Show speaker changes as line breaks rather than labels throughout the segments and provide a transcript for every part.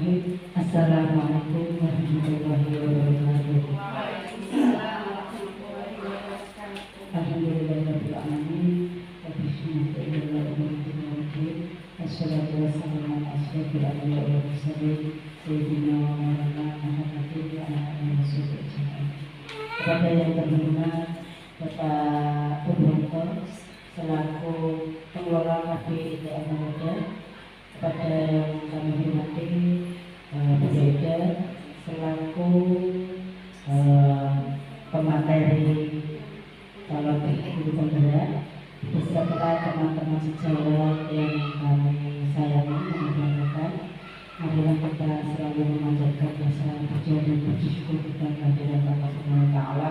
Bismillahirrahmanirrahim. Assalamualaikum warahmatullahi wabarakatuh. Alhamdulillahirabbil alamin. Wassalatu wassalamu ala asyrofil anbiya'i wal mursalin sayyidina wa maulana Muhammadin wa ala alihi wasallam. Kepada yang terhormat Bapak Purwonto selaku pengelola Kafe ITM Muda, kepada yang kami hormati Bu Ida selaku pemateri calon guru penggerak, beserta teman-teman sejawat yang kami sayangi dan banggakan. Marilah kita selalu memanjatkan rasa puja dan puji syukur kita kehadiran Allah Subhanahu wa Ta'ala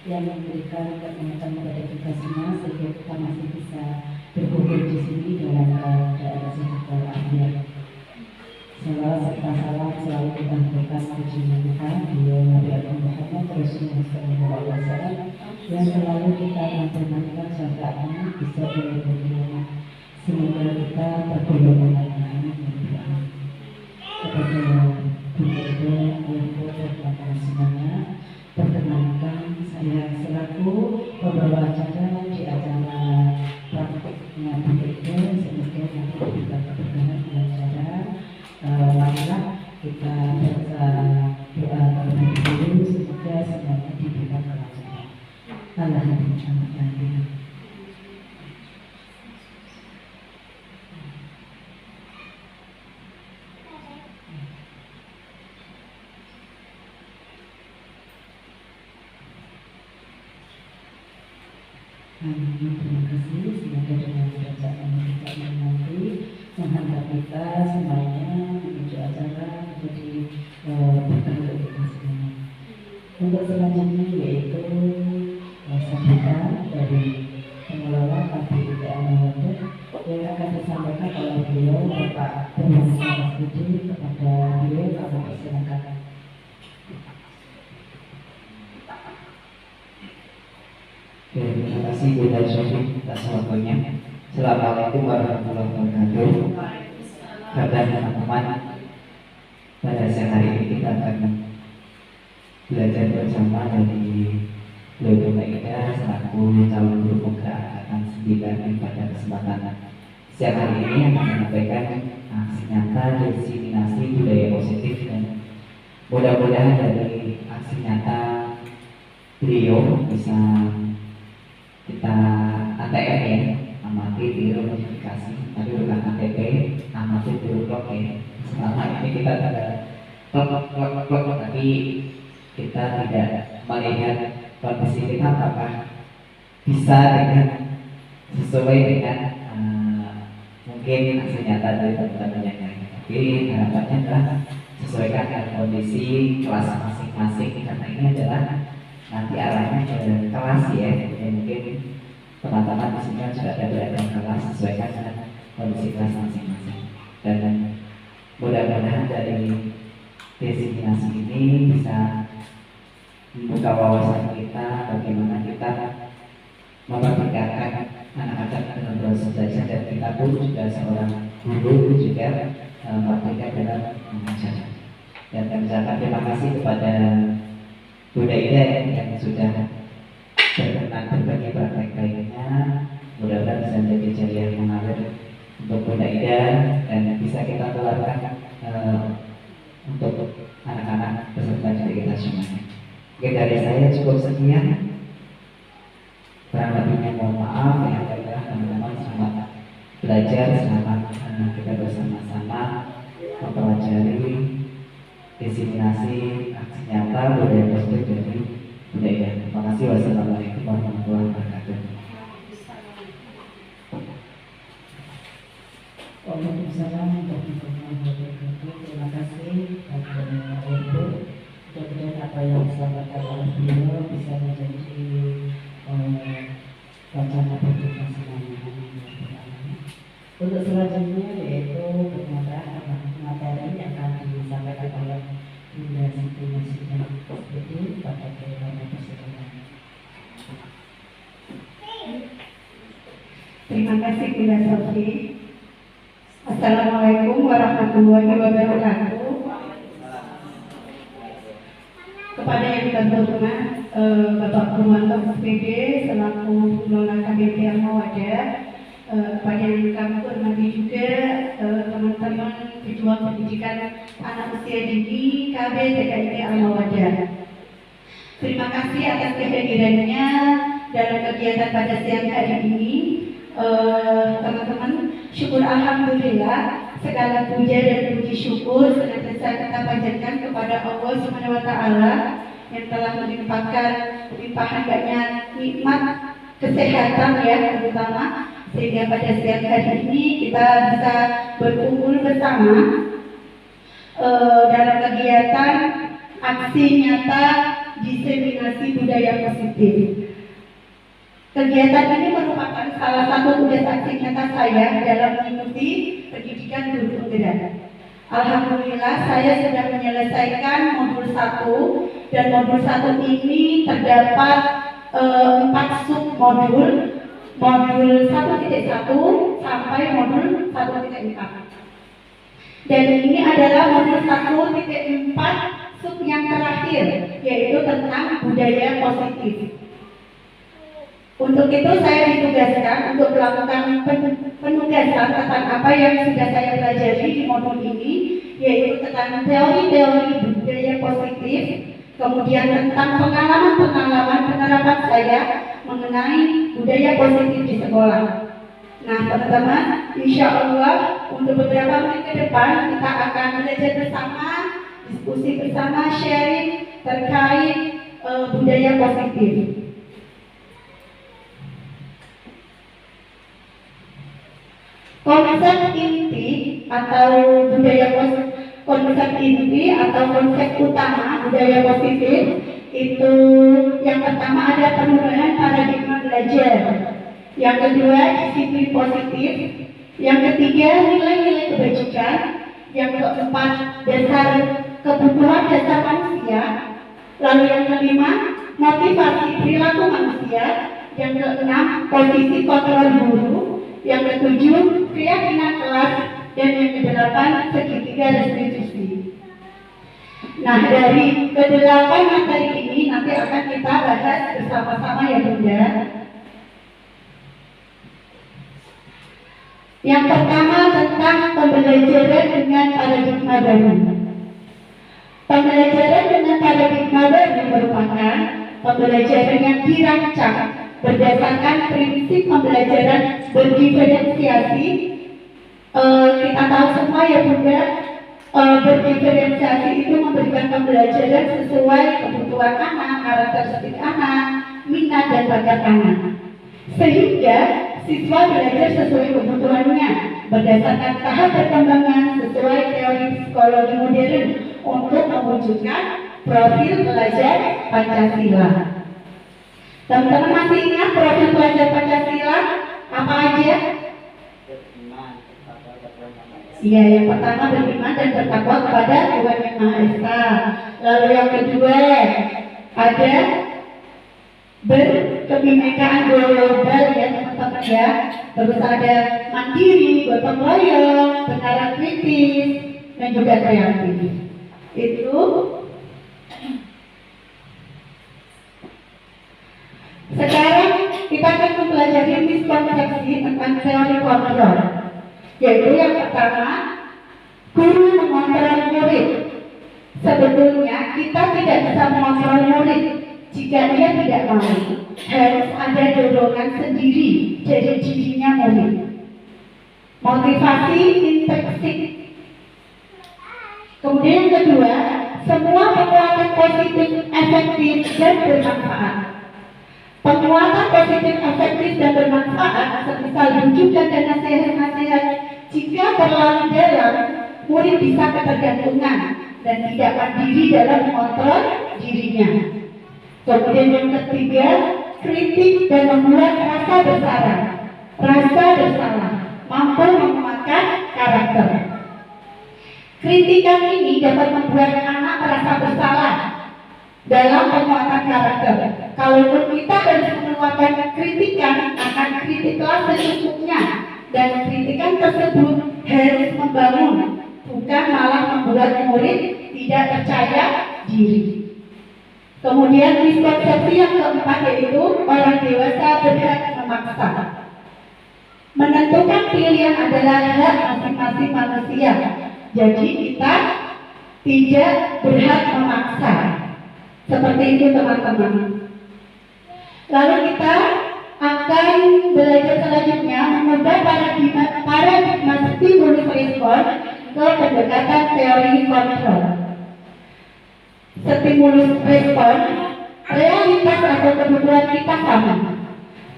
yang memberikan kenikmatan kepada kita semua sehingga kita masih bisa berkumpul di sini dalam keadaan sehat walafiat. Salawat serta salam selalu kita berikan puji Tuhan beliau Nabi Muhammad Rasulullah SAW yang selalu kita nantikan syafaatnya bisa berbulan. Semoga kita bergolongan dengan kepada Bunda Ayahku dan teman-teman semuanya. Perkenalkan, saya selaku pembawa acara di acara praktiknya Bunda Ida. Semoga nanti kita berkenan dengan acara. Marilah kita baca doa terlebih dahulu, semoga semuanya diberikan kelancaran. Alhamdulillah. Terima kasih. Semoga dengan bacaan kita nanti menghantar kita semuanya menuju acara menjadi berkah untuk kita semuanya. Untuk selanjutnya yaitu sambutan dari pengelola Kafe ITM Muda yang akan disampaikan oleh beliau Bapak Purwonto Masudi. Kepada beliau kami persilakan.
Terima kasih Bu Dai Sofi atas waktunya. Assalamualaikum warahmatullahi wabarakatuh. Kepada teman-teman, pada siang hari ini kita akan belajar bersama dari beliau Mbak Ida selaku calon guru penggerak angkatan 9 pada kesempatan siang hari ini akan menyampaikan aksi nyata diseminasi budaya positif, dan mudah-mudahan dari aksi nyata beliau bisa kita ATM ya, amati tiru modifikasi, tapi bukan ATP, amati tiru blok ya. Selama ini kita tidak blok, tapi kita tidak melihat kondisi kita apakah bisa dengan sesuai dengan mungkin hasil nyata dari teman-teman yang lain. Tapi harapannya adalah sesuaikan dengan kondisi kelas masing-masing, karena ini adalah nanti arahnya ke kelas ya. Mungkin teman-teman di sini sudah ada beragam kelas, sesuaikan dengan kondisi kelas masing-masing. Dan mudah-mudahan dari destinasi ini bisa membuka wawasan kita bagaimana kita mempertingkatkan anak-anak dalam proses belajar, dan kita pun juga seorang guru juga mempraktikkan dalam mengajar. Dan kami ucapkan terima kasih kepada Bunda Ida yang sudah berkenan berbagi praktek baiknya. Mudah-mudahan bisa menjadi jariah yang mengalir untuk Bunda Ida dan bisa kita tularkan untuk anak-anak peserta didik kita semuanya. Oke, dari saya cukup sekian. Kurang lebihnya mohon maaf. Yang adalah teman-teman selamat belajar, selamat kita bersama-sama mempelajari diseminasi aksi nyata budaya positif dari budaya. Terima kasih. Wassalamualaikum warahmatullahi wabarakatuh.
Waalaikumsalam warahmatullahi wabarakatuh. Terima kasih kepada Ibu. Mudah-mudahan apa yang disampaikan oleh beliau bisa menjadi bacaan untuk kita semuanya. Untuk selanjutnya yaitu materi yang akan disampaikan oleh Bunda Siti Masyidah Budi pada kehidupan persidangan.
Terima kasih Bunda Sofi. Assalamualaikum warahmatullahi wabarakatuh. kepada yang terhormat Bapak Purwanto SPD selaku pengelola KBP Al-Mawadah, kepada yang kami hormati juga teman-teman pejuang pendidikan anak usia dini KB TKIP Al-Mawadah. Terima kasih atas kehadirannya dalam kegiatan pada siang hari ini. Teman-teman, syukur alhamdulillah, segala puja dan puji syukur senantiasa kita panjatkan kepada Allah Subhanahu wa taala yang telah melimpahkan limpahan banyak nikmat kesehatan ya, terutama sehingga pada siang hari ini kita bisa berkumpul bersama dalam kegiatan aksi nyata diseminasi budaya positif. Kegiatan ini merupakan salah satu tugas aksi nyata saya dalam mengikuti pendidikan guru penggerak. Alhamdulillah saya sudah menyelesaikan modul 1 dan modul 1 ini terdapat 4 submodul, modul 1.1 sampai modul 1.4. Dan ini adalah modul 1.4 sub yang terakhir, yaitu tentang budaya positif. Untuk itu saya ditugaskan untuk melakukan penugasan tentang apa yang sudah saya pelajari di modul ini, yaitu tentang teori-teori budaya positif, kemudian tentang pengalaman-pengalaman penerapan saya mengenai budaya positif di sekolah. Nah teman-teman, insya Allah untuk beberapa menit ke depan kita akan belajar bersama, diskusi bersama, sharing terkait budaya positif. Konsep inti atau budaya konsep inti atau konsep utama budaya positif itu yang pertama ada perubahan paradigma belajar, yang kedua disiplin positif, yang ketiga nilai-nilai kebajikan, yang keempat dasar kebutuhan dasar manusia, lalu yang kelima motivasi perilaku manusia, yang keenam posisi kontrol guru, yang ketujuh keyakinan kelas, dan yang kedelapan segitiga restitusi. Nah dari kedelapan materi ini nanti akan kita bahas bersama-sama ya Bunda. Yang pertama tentang pembelajaran dengan paradigma baru. Pembelajaran dengan paradigma baru merupakan pembelajaran yang dirancang berdasarkan prinsip pembelajaran berdiferensiasi. Kita tahu semua ya Bunda, berdiferensiasi itu memberikan pembelajaran sesuai kebutuhan anak, karakteristik anak, minat dan bakat anak, sehingga siswa belajar sesuai kebutuhannya berdasarkan tahap perkembangan sesuai teori psikologi modern untuk mewujudkan profil pelajar Pancasila. Teman-teman masih ingat profil pelajar Pancasila apa aja? Iya, yang pertama beriman dan bertakwa kepada Tuhan Yang Maha Esa. Lalu yang kedua ada berkebinekaan global ya teman-teman ya. Terus ada mandiri, gotong royong, benaran kritis, dan juga kreatif. Itu sekarang kita akan mempelajari miskonsepsi tentang teori kontrol, yaitu yang pertama, guru mengontrol murid. Sebetulnya kita tidak bisa mengontrol murid jika dia tidak mau. Harus ada dorongan sendiri dari dirinya murid. Motivasi intrinsik. Kemudian yang kedua, semua penguatan positif, efektif, dan bermanfaat. Penguatan positif, efektif, dan bermanfaat semisal rujukan dan nasihat-nasihat jika terlalu dalam, murid bisa ketergantungan dan tidak mandiri dalam mengontrol dirinya. Kemudian yang ketiga, kritik dan membuat rasa bersalah. Rasa bersalah mampu menguatkan karakter. Kritikan ini dapat membuat anak merasa bersalah dalam penguatan karakter. Kalaupun kita harus mengeluarkan kritikan, akan kritiklah secukupnya, dan kritikan tersebut harus membangun, bukan malah membuat murid tidak percaya diri. Kemudian miskonsepsi yang keempat yaitu orang dewasa berhak memaksa. Menentukan pilihan adalah hak masing-masing manusia. Jadi kita tidak berhak memaksa. Seperti itu teman-teman. Lalu kita akan belajar selanjutnya mengubah paradigma stimulus respon ke pendekatan teori kontrol. Stimulus respon, realitas atau kebutuhan kita sama.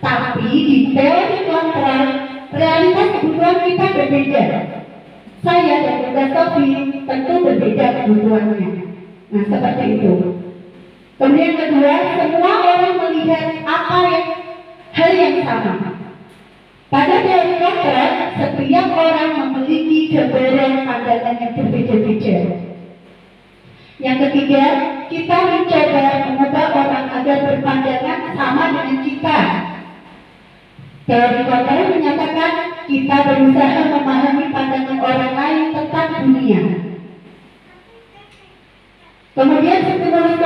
Tapi di teori kontrol, realitas kebutuhan kita berbeda. Saya dan juga Sofi tentu berbeda kebutuhannya. Nah, seperti itu. Kemudian kedua, semua orang melihat hal yang sama. Pada teori kontrol, setiap orang memiliki gambaran pandangan yang berbeda-beda. Yang ketiga, kita mencoba mengubah orang agar berpandangan sama dengan kita. Teori kontrol menyatakan kita berusaha memahami pandangan orang lain tentang dunia. Kemudian stimulus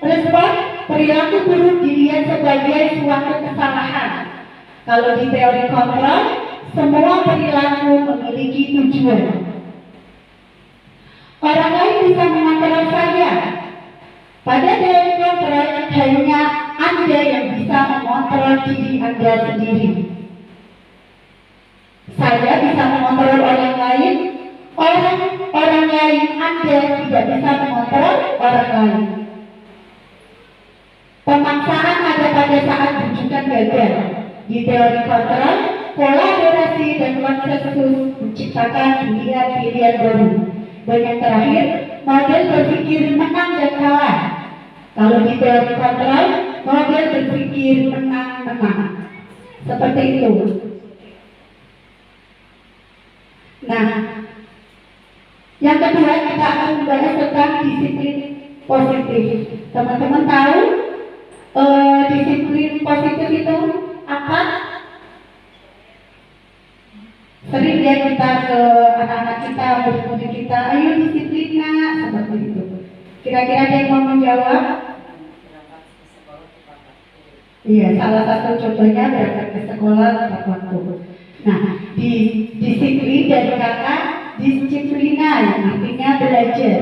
respon, perilaku buruk dilihat sebagai suatu kesalahan. Kalau di teori kontrol, semua perilaku memiliki tujuan. Orang lain bisa mengontrol saya. Pada teori kontrol, hanya Anda yang bisa mengontrol diri Anda sendiri. Saya bisa mengontrol orang lain, orang lain Anda tidak bisa mengontrol orang lain. Pemaksaan ada pada saat rujukan gagal. Di teori kontrol, kolaborasi dan konsensus menciptakan pilihan-pilihan baru. Dan yang terakhir, model berpikir menang dan kalah. Kalau di teori kontrol, model berpikir menang-menang. Seperti itu. Nah, yang kedua kita akan membahas tentang disiplin positif. Teman-teman tahu disiplin positif itu apa? Sering ya kita ke anak-anak kita, murid-murid kita, ayo disiplin nak, seperti itu. Kira-kira ada yang mau menjawab? Iya, salah satu contohnya berangkat ke sekolah tepat waktu. Nah, di disiplin dari kata disiplina yang artinya belajar.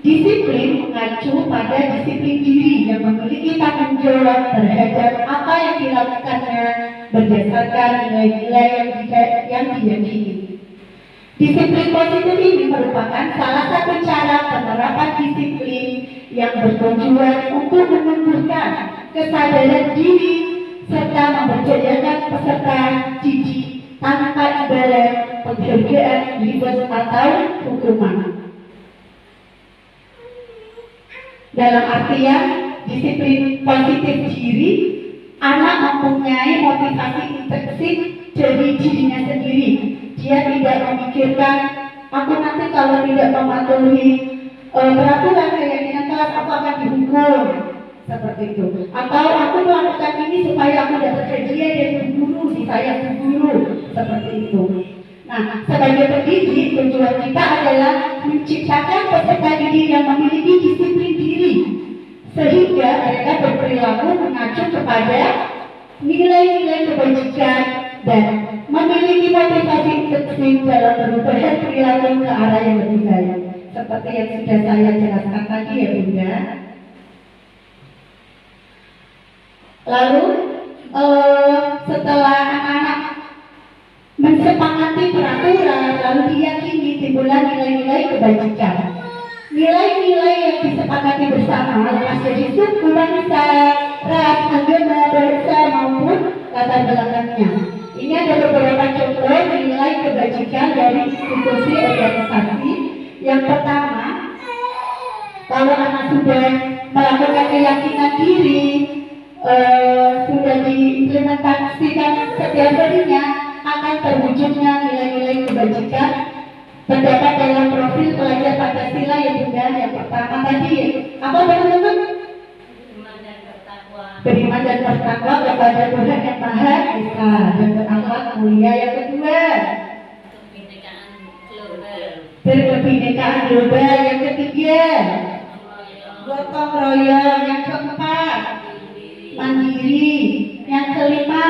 Disiplin mengacu pada disiplin diri yang memiliki tanggung jawab terhadap apa yang dilakukannya berdasarkan nilai-nilai yang diyakini. Disiplin positif ini merupakan salah satu cara penerapan disiplin yang bertujuan untuk menumbuhkan kesadaran diri serta memberdayakan peserta didik tanpa imbalan, penghargaan, reward atau hukuman. Dalam artian disiplin positif diri, anak mempunyai motivasi intrinsik dari dirinya sendiri. Dia tidak memikirkan, aku nanti kalau tidak mematuhi peraturan keyakinan kelas aku akan dihukum, seperti itu. Atau aku melakukan ini supaya aku dapat hadiah dari guru, disayang guru, seperti itu. Nah, sebagai pendidik, tujuan kita adalah menciptakan peserta didik yang memiliki disiplin diri, sehingga mereka berperilaku mengacu kepada nilai-nilai kebajikan dan memiliki motivasi intrinsik dalam perubahan perilaku ke arah yang lebih baik. Seperti yang sudah saya jelaskan tadi ya Bunda. Lalu setelah anak-anak mensepakati peraturan, lalu diyakini timbullah nilai-nilai kebajikan. Nilai-nilai yang disepakati bersama lepas dari suku, bangsa, ras, agama, bahasa maupun latar belakangnya. Ini ada beberapa contoh nilai kebajikan dari institusi organisasi. Yang pertama, kalau anak sudah melakukan keyakinan diri, sudah diimplementasikan setiap harinya, akan terwujudnya nilai-nilai kebajikan terdapat dalam profil pelajar Pancasila yang Bunda. Yang pertama tadi apa teman-teman? Beriman dan bertakwa kepada Tuhan yang Maha Esa dan berakhlak mulia. Yang kedua, berkebinekaan global. Yang ketiga, gotong royong. Yang keempat, mandiri. Yang kelima,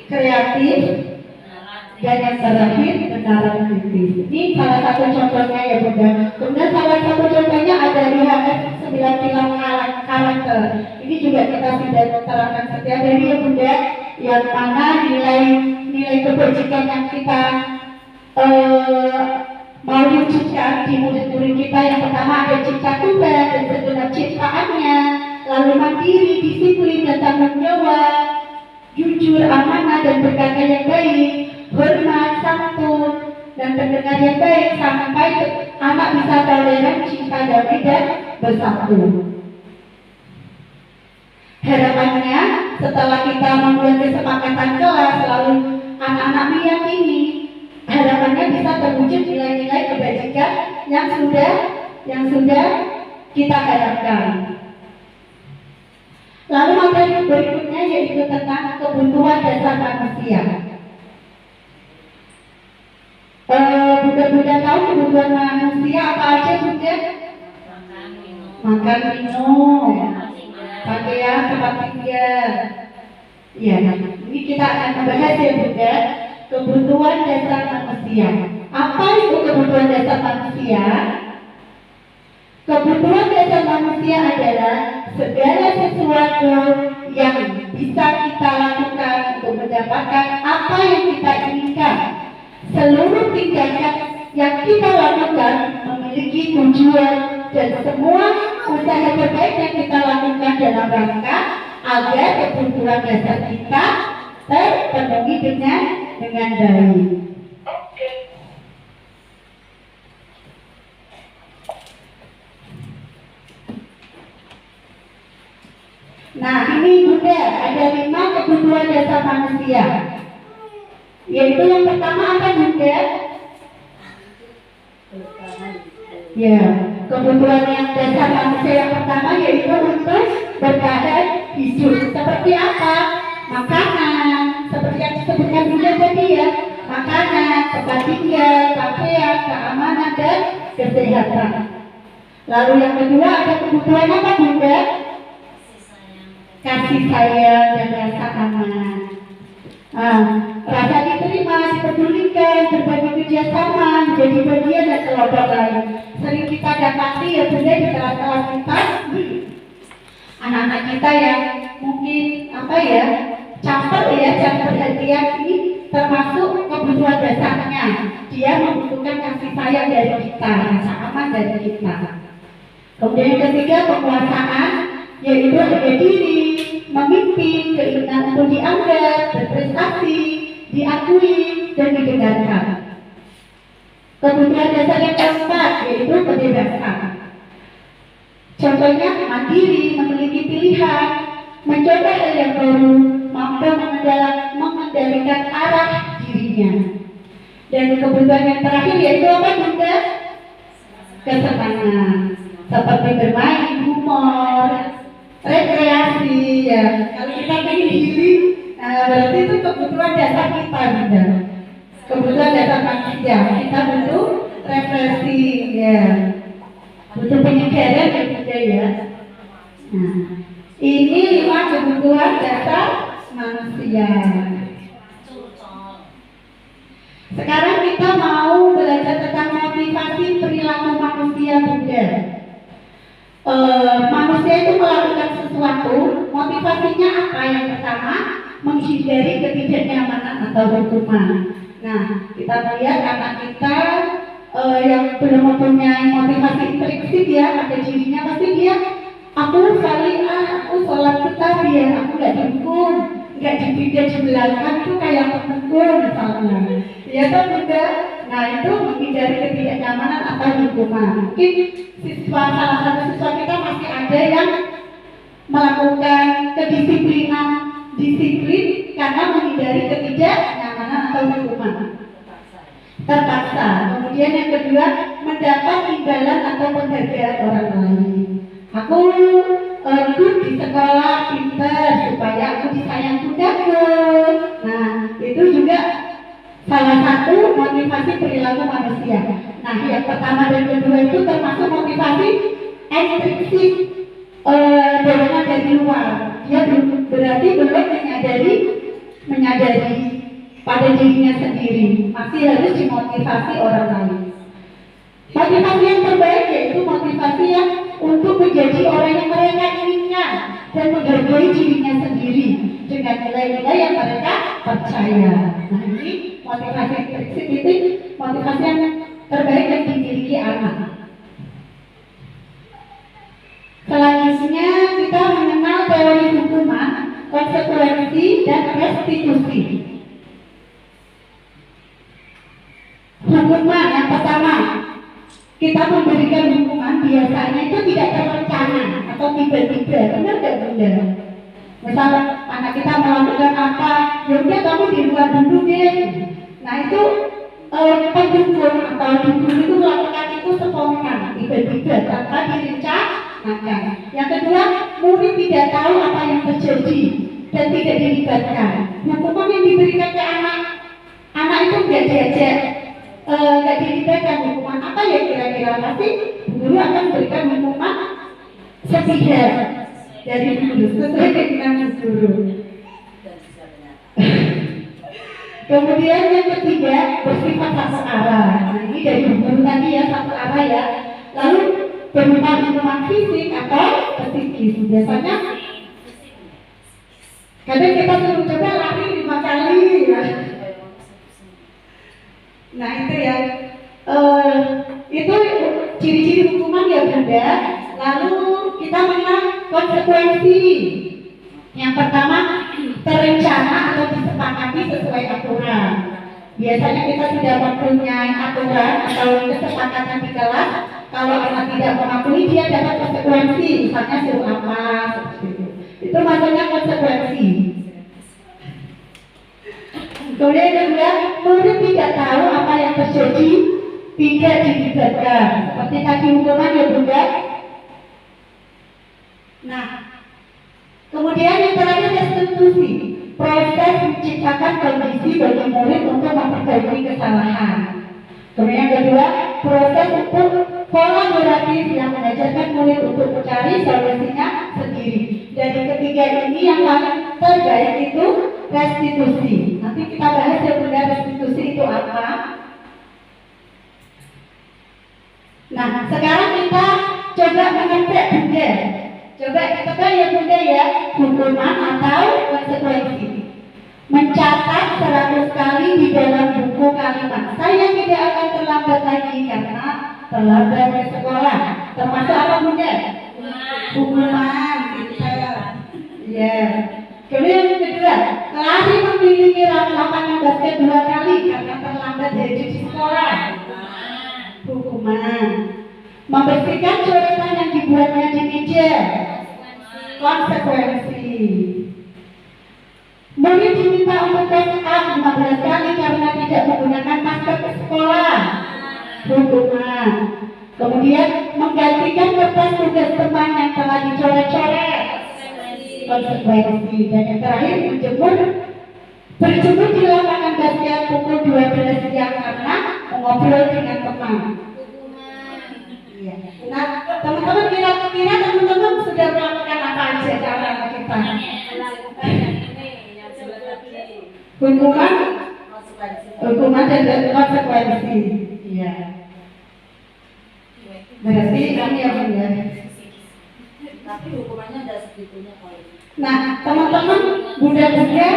kreatif. Dan yang terakhir, benaran kritis. Ini salah satu contohnya ya Bunda. Kemudian salah satu contohnya ada di HF 9 pilar karakter. Ini juga kita sudah terangkan setiap hari ya Bunda. Yang mana nilai kebajikan yang kita mau wujudkan di murid-murid kita. Yang pertama ada cipta Tuhan dan segenap ciptaannya, lalu mandiri, disiplin dan tanggung jawab, jujur, amanah dan berkata yang baik, hormat, santun dan pendengar yang baik, sampai anak bisa toleran, cinta, damai dan bersatu. Harapannya setelah kita membuat kesepakatan kelas, lalu anak-anak meyakini, harapannya bisa terwujud nilai-nilai kebajikan yang sudah kita harapkan. Lalu materi berikutnya yaitu tentang kebutuhan dasar manusia. Bunda-bunda tahu kebutuhan manusia apa aja Bunda? Makan, minum, pakaian, tempat tinggal. Ya, ini kita akan membahas ya Bunda, kebutuhan dasar manusia. Apa itu kebutuhan dasar manusia? Kebutuhan dasar manusia adalah segala sesuatu yang bisa kita lakukan untuk mendapatkan apa yang kita inginkan. Seluruh tindakan yang kita lakukan memiliki tujuan, dan semua usaha terbaik yang kita lakukan dalam rangka agar kebutuhan dasar kita terpenuhi dengan baik. Nah, ini Bunda, ada 5 kebutuhan dasar manusia. Yaitu yang pertama apa Bunda? Ya, kebutuhan yang dasar manusia yang pertama yaitu untuk bertahan hidup. Seperti apa? Makanan, seperti yang disebutkan Bunda tadi ya. Makanan, tempat tinggal, pakaian, keamanan dan kesehatan. Lalu yang kedua ada kebutuhan apa Bunda? Kasih sayang dan rasa aman. Rasa diterima, dipedulikan, berbagi kerjasama, menjadi bagian dan kelompok lain. Sering kita dapati ya Bunda di kelas-kelas kita, anak-anak kita yang mungkin campur perhatian, ini termasuk kebutuhan dasarnya. Dia membutuhkan kasih sayang dari kita, rasa aman dari kita. Kemudian yang ketiga penguasaan, yaitu harga diri, memimpin, keinginan untuk dianggap, berprestasi, diakui, dan didengarkan. Kebutuhan dasar yang keempat yaitu kebebasan. Contohnya mandiri, memiliki pilihan, mencoba hal yang baru, mampu mengendalikan arah dirinya. Dan kebutuhan yang terakhir yaitu apa Bunda? Kesenangan, seperti bermain, humor, rekreasi ya. Kalau kita pengen healing, berarti itu kebutuhan dasar kita Bunda. Kebutuhan dasar manusia. Kita butuh refreshing ya, butuh penyegaran ya Bunda ya. Nah, ini 5 kebutuhan dasar manusia. Sekarang kita mau belajar tentang motivasi perilaku manusia Bunda. Manusia itu melakukan sesuatu, motivasinya apa? Yang pertama, menghindari ketidaknyamanan atau hukuman. Nah, kita lihat anak kita yang belum mempunyai motivasi intrinsik ya, pada dirinya pasti dia, aku salihah, aku sholat kita biar aku nggak dihukum, nggak dipindah di belakang tuh kayak temenku misalnya. Ya kan Bunda? Nah itu menghindari ketidaknyamanan atau hukuman. Mungkin salah satu siswa kita masih ada yang melakukan disiplin karena menghindari ketidaknyamanan atau hukuman. Terpaksa. Kemudian yang kedua, mendapat imbalan atau penghargaan orang lain. Aku ikut di sekolah pintar supaya aku disayang bundaku. Nah itu juga salah satu motivasi perilaku manusia. Nah yang pertama dan kedua itu termasuk motivasi instruksi dorongan dari luar. Dia berarti belum menyadari pada dirinya sendiri, masih harus dimotivasi orang lain. Motivasi yang terbaik yaitu motivasi yang untuk menjadi orang yang mereka inginkan dan menghargai dirinya sendiri dengan nilai-nilai yang mereka percaya. Nah, ini motivasi intrinsik itu motivasi yang terbaik yang dimiliki anak. Selanjutnya kita mengenal teori hukuman, konsekuensi, dan restitusi. Hukuman yang pertama, kita memberikan hukuman biasanya itu tidak terencana atau tiba-tiba, benar nggak Bunda? Misal anak kita melakukan apa, yaudah kamu di luar dulu deh. Nah itu pendukung atau dukun itu melakukan itu spontan, tiba-tiba tanpa direncanakan. Yang kedua, murid tidak tahu apa yang terjadi dan tidak dilibatkan. Hukuman yang diberikan ke anak itu nggak diajak, nggak dilibatkan. Hukuman apa ya kira-kira? Pasti guru akan berikan hukuman sepihak dari guru sesuai keinginan guru. Kemudian yang ketiga, bersifat satu arah. Nah, ini dari guru tadi ya, satu arah ya. Lalu berupa hukuman fisik atau psikis. Biasanya kadang kita suruh coba lari 5 kali ya. Nah itu ya, itu ciri-ciri hukuman ya Bunda. Lalu kita mengenal konsekuensi. Yang pertama, terencana atau disepakati sesuai aturan. Biasanya kita sudah mempunyai aturan atau kesepakatan di kelas. Kalau anak tidak mematuhi, dia dapat konsekuensi. Misalnya suruh apa, seperti itu. Itu maksudnya konsekuensi. Kemudian kedua, murid tidak tahu apa yang terjadi, tidak dilibatkan. Seperti tadi hukuman ya Bunda. Nah, kemudian yang terakhir restitusi, proses menciptakan kondisi bagi murid untuk memperbaiki kesalahan. Kemudian yang kedua, proses untuk kolaboratif yang mengajarkan murid untuk mencari solusinya sendiri. Dan yang ketiga ini yang paling terbaik itu restitusi. Nanti kita bahas ya Bunda, restitusi itu apa. Nah, sekarang kita coba mengetek Bunda. Coba kita ya Bunda ya, hukuman atau konsekuensi. Mencatat 100 kali di dalam buku kalimat. Saya tidak akan terlambat lagi karena terlambat ke sekolah. Termasuk apa Bunda? Hukuman. Ya. Kemudian yang kedua, lari memiliki lapangan basket 2 kali karena terlambat dari sekolah. Hukuman. Membersihkan coretan yang dibuatnya di meja. Konsekuensi. Murid diminta untuk tes up 15 kali karena tidak menggunakan masker ke sekolah. Hukuman. Kemudian menggantikan kertas tugas teman yang telah dicoret-coret. Konsekuensi. Dan yang terakhir, berjemur di lapangan basket pukul 12 siang karena mengobrol dengan teman. Nah, teman-teman kira-kira teman-teman sudah melakukan apa aja cara kita? Hukuman dan konsekuensi. Iya. Berarti kami yang benar.
Tapi hukumannya ada segitunya kalau.
Nah, teman-teman, bunda-bunda,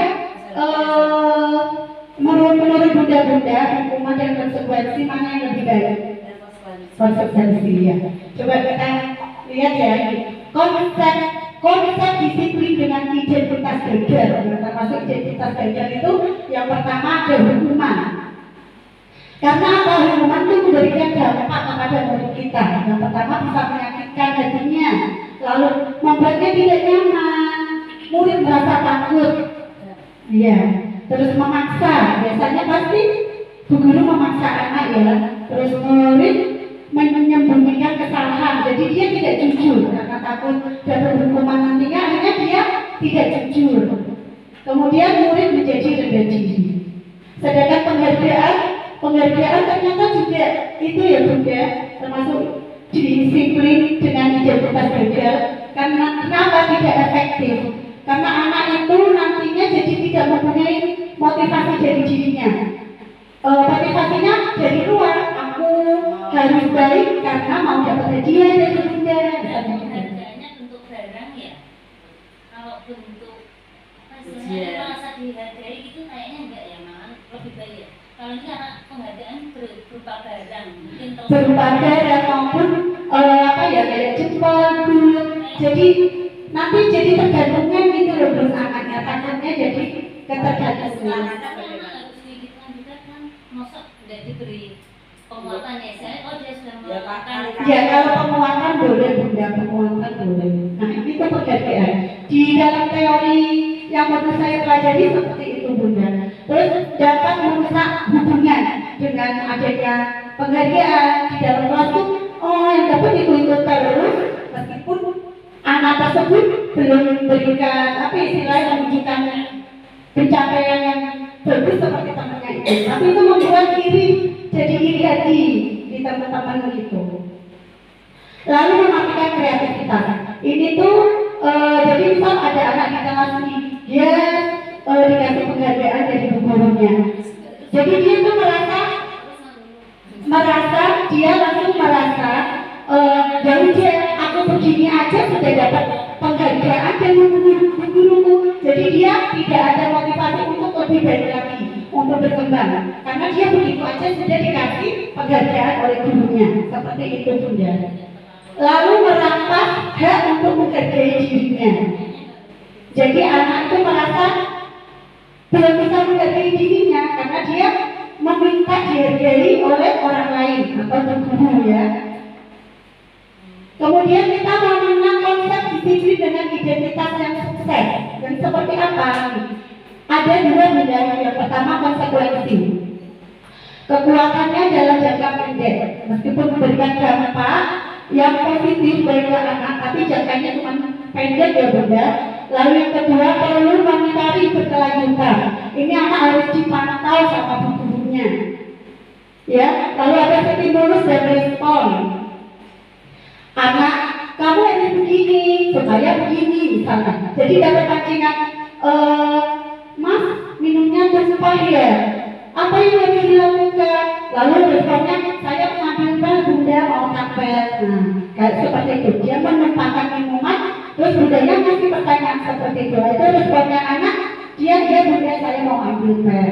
menurut bunda-bunda, hukuman dan konsekuensi mana yang lebih baik? Konsekuensi ya. Coba kita lihat ya. Konsep disiplin dengan identitas gagal. Termasuk identitas gagal itu yang pertama ada hukuman. Karena apa? Hukuman itu memberikan dampak kepada murid kita. Yang pertama bisa menyakitkan hatinya, lalu membuatnya tidak nyaman. Murid merasa takut. Iya. Terus memaksa. Biasanya pasti bu guru memaksa anak ya. Terus murid menyembunyikan kesalahan, jadi dia tidak jujur karena takut dapat hukuman nantinya, akhirnya dia tidak jujur. Kemudian murid menjadi rendah diri. Sedangkan penghargaan ternyata juga itu ya Bunda, termasuk disiplin dengan identitas gagal. Karena kenapa tidak efektif? Karena anak itu nantinya jadi tidak mempunyai motivasi dari dirinya. Motivasinya dari luar, aku harus baik karena mau dapat hadiah dari bunda.
Harganya bentuk barang ya. Kalau bentuk merasa dihargai itu kayaknya enggak ya, malah lebih baik ya. Kalau ini karena penghargaan berupa barang, mungkin
Berupa barang maupun kayak jempol, gulut. Jadi nanti jadi tergantungan gitu loh terus anaknya, takutnya jadi ketergantungan.
tapi anak harus didikkan juga kan, masa tidak diberi penguatan ya, saya dia sudah melakukan.
Ya kalau penguatan boleh bunda, penguatan boleh. Nah ini tuh penghargaan. Di dalam teori yang menurut saya pelajari seperti itu bunda. Terus dapat merusak hubungan dengan adanya penghargaan di dalam kelas tuh. Oh yang dapat itu terus meskipun anak tersebut belum memberikan istilahnya menunjukkan pencapaian yang bagus seperti temannya itu, tapi itu membuat iri, jadi iri hati di teman-teman itu. Lalu mematikan kreativitas. Ini tuh jadi misal ada anak di kelas ini, dia dikasih penghargaan dari gurunya. Jadi dia tuh dia langsung merasa dari dia aku begini aja sudah dapat penghargaan dari guruku. Jadi dia tidak ada motivasi untuk lebih baik lagi, untuk berkembang. Karena dia begitu aja sudah dikasih penghargaan oleh gurunya. Seperti itu bunda. Lalu merampas hak untuk menghargai dirinya. Jadi anak itu merasa belum bisa menghargai dirinya karena dia meminta dihargai oleh orang lain atau guru ya. Kemudian kita mengenal konsep disiplin dengan identitas yang sukses. Dan seperti apa? Ada dua benda. Yang pertama konsekuensi. Kekuatannya dalam jangka pendek, meskipun memberikan dampak yang positif bagi anak, tapi jangkanya cuma pendek ya bunda. Lalu yang kedua perlu monitoring berkelanjutan. Ini anak harus dipantau sama gurunya. Ya, lalu ada stimulus dan respon. Anak, kamu harus begini, supaya begini misalnya. Jadi dapat pancingan, mas minumnya tumpah ya. Apa yang harus dilakukan? Lalu responnya, saya mengambil bunda mau tapel. Nah, kayak seperti itu. Dia menempatkan minuman, terus bundanya masih pertanyaan seperti itu. Itu responnya anak, dia bunda saya mau ambil pel.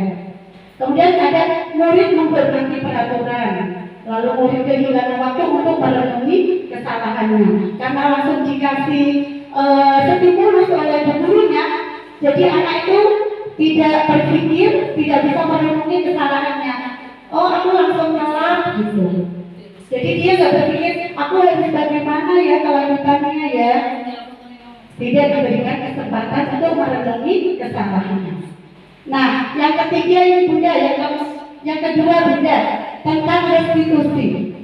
Kemudian ada murid menghormati peraturan. Lalu murid kehilangan waktu untuk merenungi kesalahannya karena langsung dikasih stimulus oleh gurunya. Jadi anak itu tidak berpikir, tidak bisa merenungi kesalahannya. Oh aku langsung nyalah gitu. Jadi dia nggak berpikir aku harus bagaimana ya kelanjutannya ya. Tidak diberikan kesempatan untuk merenungi kesalahannya. Nah yang ketiga ini bunda, yang kedua bunda tentang restitusi.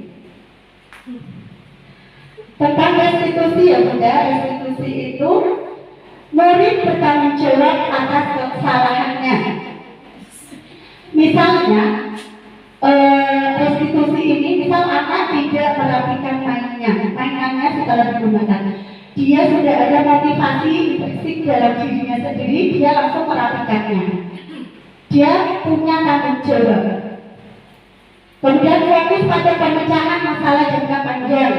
Tentang restitusi ya bunda, restitusi itu murid bertanggung jawab atas kesalahannya. Misalnya restitusi ini, misal anak tidak merapikan mainannya setelah digunakan. Dia sudah ada motivasi intrinsik dalam dirinya sendiri, dia langsung merapikannya. Dia punya tanggung jawab. Kemudian fokus pada pemecahan masalah jangka panjang.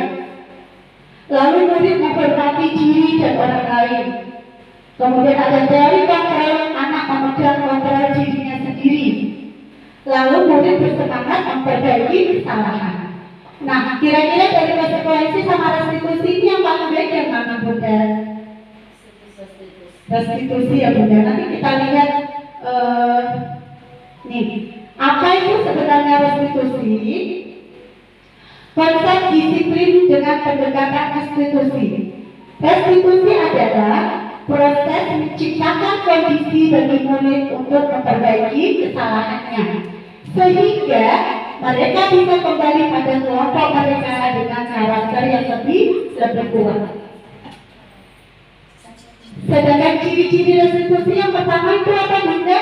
Lalu murid menghormati diri dan orang lain. Kemudian ada teori kontrol, anak memegang kontrol dirinya sendiri. Lalu murid bersemangat memperbaiki kesalahan. Nah, kira-kira dari konsekuensi sama restitusi ini yang paling baik yang mana bunda? Restitusi ya bunda. Nanti kita lihat nih. Apa itu sebenarnya restitusi? Konsep disiplin dengan pendekatan restitusi. Restitusi adalah proses menciptakan kondisi bagi murid untuk memperbaiki kesalahannya, sehingga mereka bisa kembali pada kelompok mereka dengan karakter yang lebih kuat. Sedangkan ciri-ciri restitusi yang pertama itu apa bunda?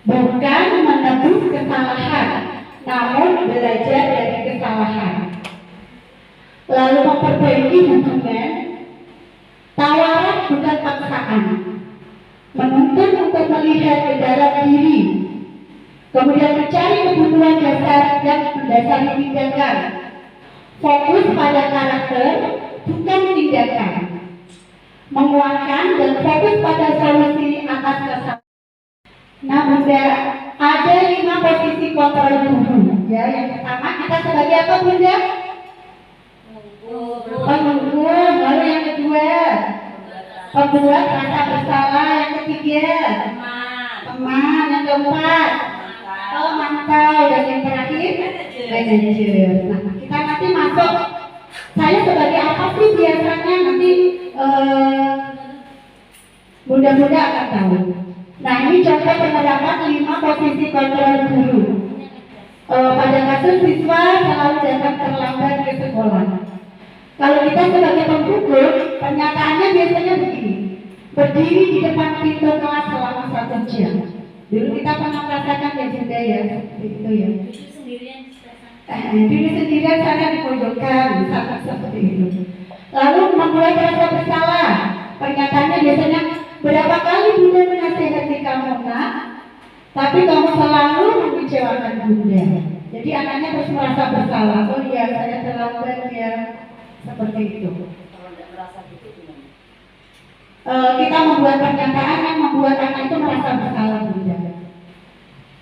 Bukan menebus kesalahan, namun belajar dari kesalahan. memperbaiki hubungan, tawaran bukan paksaan, menuntun untuk melihat ke dalam diri, kemudian mencari kebutuhan dasar dan mendasari tindakan, fokus pada karakter bukan tindakan, menguatkan dan fokus pada solusi atas kesalahan. Nah Bunda, ada 5 posisi kontrol guru. Ya, yang pertama kita sebagai apa Bunda? Penunggu. Lalu yang kedua, pembuat rasa bersalah. Yang ketiga, teman. Yang keempat, mantau. Dan yang terakhir, manajer. Nah, kita nanti masuk. Saya sebagai apa sih biasanya nanti Bunda-bunda akan tahu. Nah, ini contoh penerapan 5 posisi kontrol guru. Pada kasus siswa selalu datang terlambat ke sekolah. Kalau kita sebagai pembuku, pernyataannya biasanya begini: berdiri di depan pintu kelas selama 1 jam. Dulu kita pernah merasakan ya Bunda ya, seperti itu ya. Diri sendirian sana di pojokan, seperti itu. Lalu membuat rasa bersalah. Pernyataannya biasanya, berapa kali Bunda menasihati kamu nak, tapi kamu selalu mengecewakan Bunda. Jadi anaknya terus merasa bersalah. Oh iya, saya terlambat ya, seperti itu. Kita membuat pernyataan yang membuat anak itu merasa bersalah Bunda.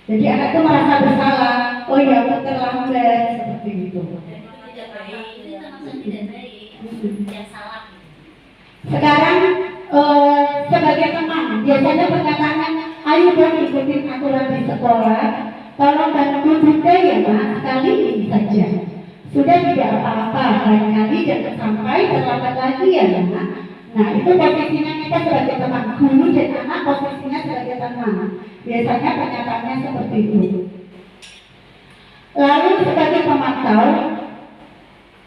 Jadi anak itu merasa bersalah. Oh iya, aku terlambat, seperti itu. Sekarang sebagai teman, biasanya pernyataannya, ayo dong ikutin aturan di sekolah, tolong bantu Bunda ya Mas, kali ini saja. Sudah tidak apa-apa, lain kali jangan sampai terlambat lagi ya Mas. Nah itu posisinya kita sebagai teman, guru dan anak posisinya sebagai teman. Biasanya pernyataannya seperti itu. Lalu sebagai pemantau,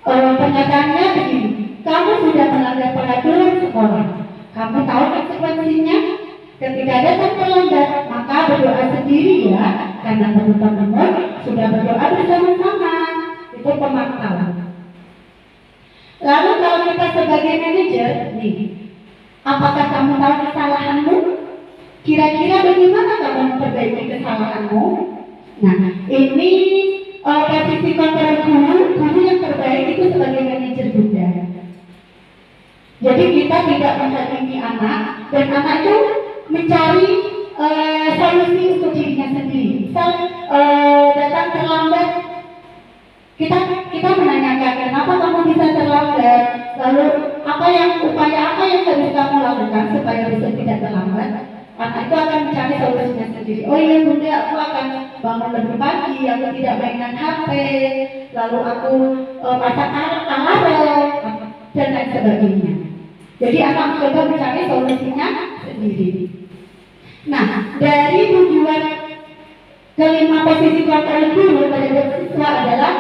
pernyataannya begini, kamu sudah melanggar peraturan sekolah. Kamu tahu konsekuensinya? Ketika datang terlambat, maka berdoa sendiri ya, karena teman-teman sudah berdoa bersama-sama. Itu pemantau. Lalu kalau kita sebagai manajer, nih, apakah kamu tahu kesalahanmu? Kira-kira bagaimana kamu memperbaiki kesalahanmu? Nah, ini posisi kontrol guru yang terbaik itu sebagai manajer Bunda. Jadi kita tidak menghakimi anak, dan anak itu mencari solusi untuk dirinya sendiri. Misal datang terlambat, kita menanyakan kenapa kamu bisa terlambat, lalu upaya apa yang harus kamu lakukan supaya besok tidak terlambat. Anak itu akan mencari solusinya sendiri. Oh iya Bunda, aku akan bangun lebih pagi, aku tidak mainan HP, lalu aku pasang alarm dan lain sebagainya. Jadi anak mencoba mencari solusinya sendiri. Nah, dari tujuan kelima posisi kontrol guru pada siswa adalah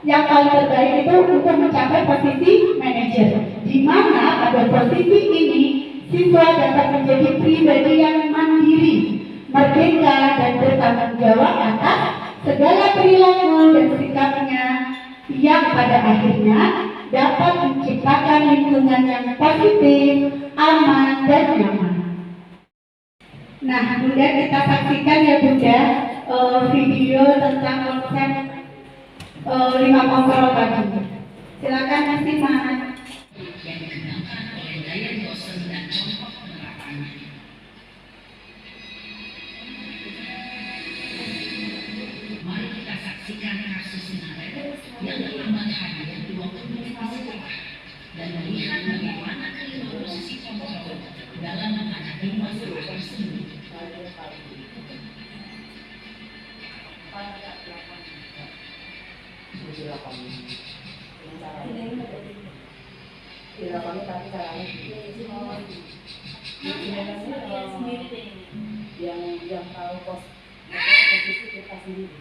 yang paling terbaik itu untuk mencapai posisi manajer, di mana pada posisi ini siswa dapat menjadi pribadi yang mandiri, merdeka dan bertanggung jawab atas segala perilaku dan sikapnya yang pada akhirnya dapat menciptakan lingkungan yang positif, aman dan nyaman. Nah Bunda, kita saksikan ya Bunda video tentang konsep 5 kontrol tadi. Silakan disimak.
Mari kita saksikan kasus menarik yang terlambat hadir di waktu sekolah dan melihat bagaimana kelima posisi kontrol dalam menghadapi masalah tersebut.
Yang tahu posisi kita sendiri.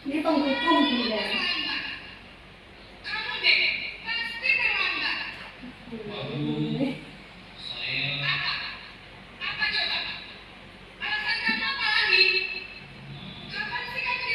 Ini penghukum Bunda.
Kamu deh, pasti terlambat. Apa coba? Alasan kamu apa lagi? Kapan sih kamu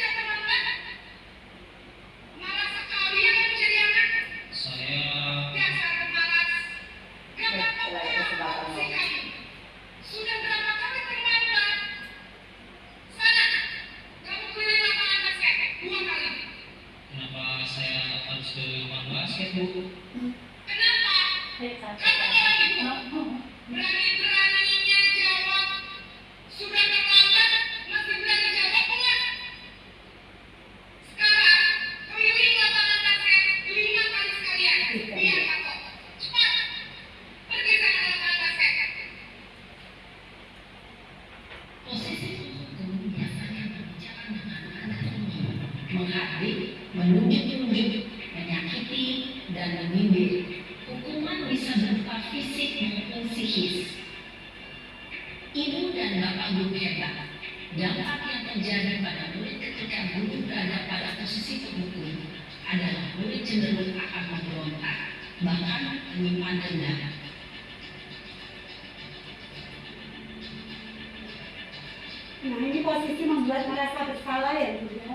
dan Bapak Guru hebat. Dampak yang terjadi pada murid ketika guru berada pada posisi penghukum adalah murid cenderung akan memberontak, bahkan menyimpan dendam.
Nah, ini posisi membuat merasa bersalah ya, Bu ya.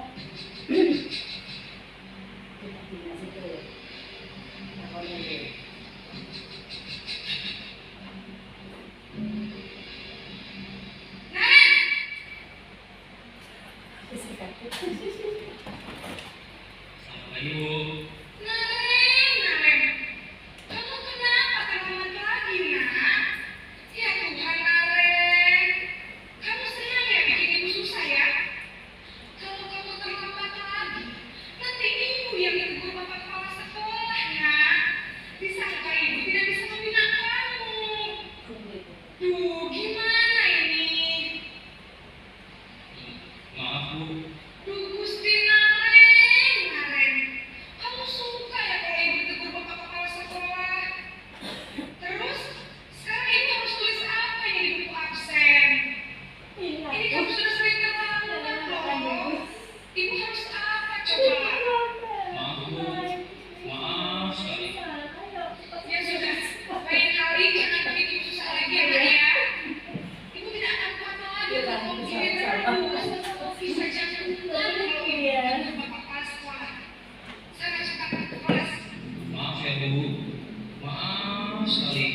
Ayo.
Naren, kamu kenapa terlambat lagi, nak? Ya Tuhan, Naren, kamu senang ya bikin ibu susah ya? Kalau kamu terlambat lagi, nanti ibu yang ditegur bapak kepala sekolah, nak. Disangka ibu tidak bisa membina kamu. Duh, gimana ini?
Maaf Bu,
Duh, Gusti Naren, kamu suka ya kalau ibu ditegur bapak kepala sekolah? Terus, sekarang ibu harus tulis apa ini di buku absen? Ini kamu sudah sering terlambat loh. Ibu harus apa coba?
maaf Bu, maaf sekali.
Ya sudah, lain kali jangan bikin ibu susah lagi ya, Nak, ya. Ibu tidak akan kuat lagi kalau kamu begini terus. Bisa jangan pulang kalau ibu ditegur bapak kepala sekolah. Sana cepat ke kelas.
Maaf ya Bu, maaf sekali.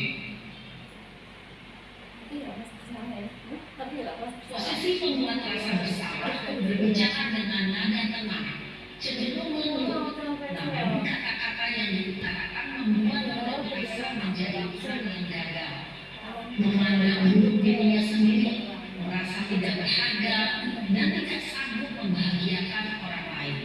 Posisi pembuat rasa bersalah berbicara dengan nada tenang, cenderung lembut, namun kata-kata yang diutarakan membuat murid merasa menjadi orang yang gagal, memandang buruk dirinya sendiri, merasa tidak berharga, dan tidak sanggup membahagiakan orang lain.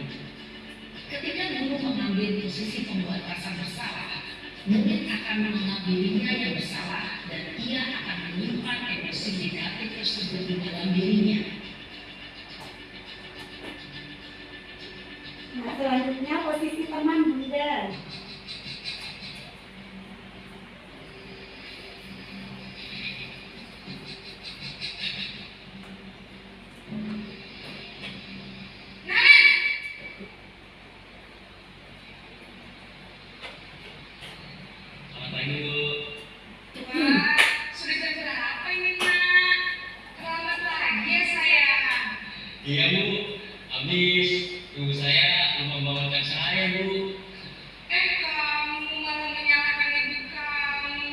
Ketika guru mengambil posisi pembuat rasa bersalah, murid akan menganggap dirinya yang bersalah dan ia akan menyimpan emosi negatif tersebut di dalam dirinya.
Nah, selanjutnya posisi teman Bunda.
Selamat pagi Bu.
Wah, sudah jam berapa ini, Nak? Terlambat lagi ya, sayang.
Iya Bu, habis ibu saya membawakan saya Bu.
Kamu malah menyalahkan ibu kamu.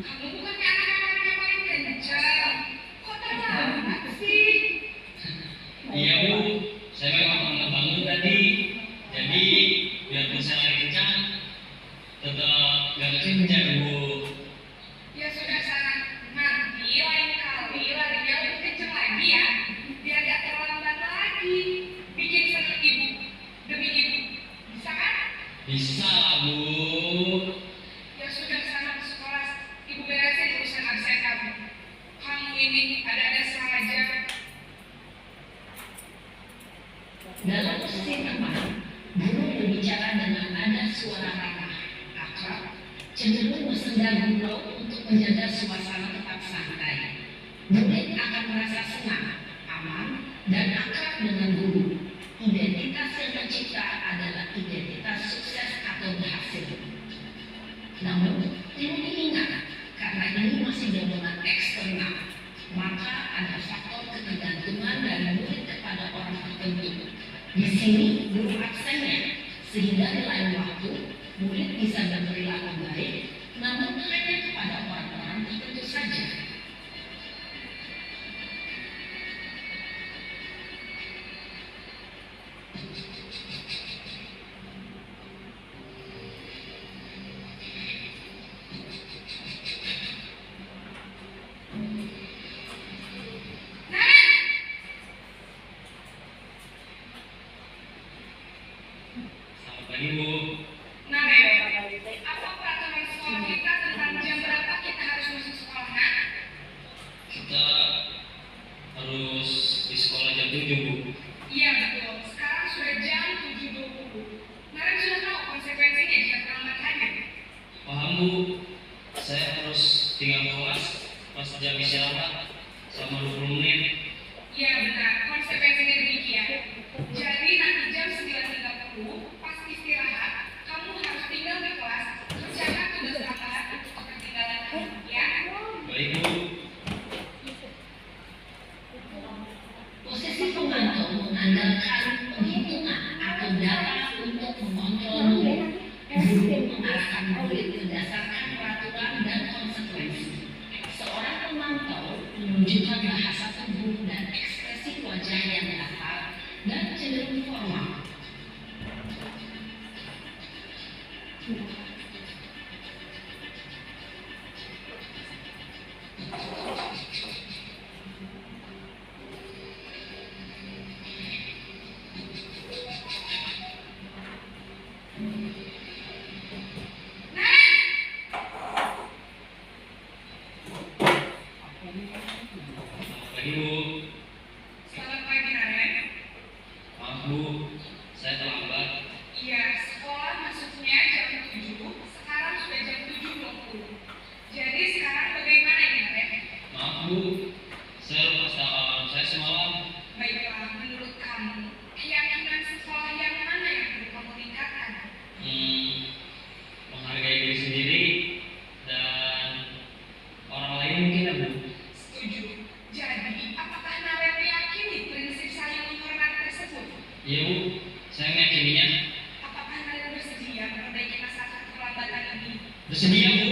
Kamu bukannya anak-anak yang paling kencang. Kok terlambat sih?
Iya Bu, saya memang lambat bangun tadi. Jadi biarpun saya lari kencang, tetap gak kencang Bu.
Ya sudah sana, nanti lain kali larinya lebih kencang lagi ya, biar gak terlambat lagi. Bikin senang ibu, demi ibu, bisa kan?
Bisa lah Bu.
Ya sudah sana ke sekolah, ibu beresin urusan absen kamu. Kamu ini ada-ada saja. Dalam posisi teman, guru berbicara dengan nada suara ramah, akrab, cenderung bersenda gurau untuk menjaga suasana tetap santai. Murid akan merasa senang, aman, dan akrab dengan guru. Identitas yang tercipta adalah identitas sukses atau berhasil. Namun, perlu diingat, karena ini masih dorongan eksternal, maka ada faktor ketergantungan dari murid kepada orang tertentu. Di sini guru absennya, sehingga di lain waktu murid bisa berperilaku baik, namun hanya kepada orang-orang tertentu saja.
Selamat pagi Bu.
Naren, apa peraturan sekolah kita tentang jam berapa kita harus masuk sekolah, Nak?
Kita harus di sekolah jam 7 Bu.
Iya betul, sekarang sudah jam 7.20. Naren sudah tahu konsekuensinya jika terlambat hadir.
Paham Bu, saya harus tinggal kelas pas jam istirahat. selama 20 menit.
Ya benar, konsekuensinya demikian. Jadi nanti jam 9.30 pas istirahat, kamu harus tinggal di kelas, kerjakan tugas tambahan untuk ketertinggalan kamu, ya.
Baik Bu.
Posisi pemantau mengandalkan penghitungan atau data untuk mengontrol murid. Guru mengarahkan murid berdasarkan peraturan dan konsekuensi. Seorang pemantau menunjukkan bahasa tubuh dan ekspresi wajah yang datar dan cenderung formal.
Pagi Bu.
Selamat pagi, Naren.
Maaf Bu, saya terlambat.
Iya, sekolah masuknya jam 7, sekarang sudah jam 7.20. Jadi sekarang bagaimana ya, Naren?
Maaf Bu, saya lupa alarm saya semalam.
Baiklah, menurut kamu, keyakinan sekolah yang mana yang perlu kamu tingkatkan?
Menghargai diri sendiri dan orang lain mungkin ya Bu.
Setuju. Jadi, apakah Naren meyakini prinsip saling menghormati tersebut?
Iya Bu, saya meyakininya.
Apakah Naren bersedia memperbaiki masalah keterlambatan ini?
Bersedia Bu.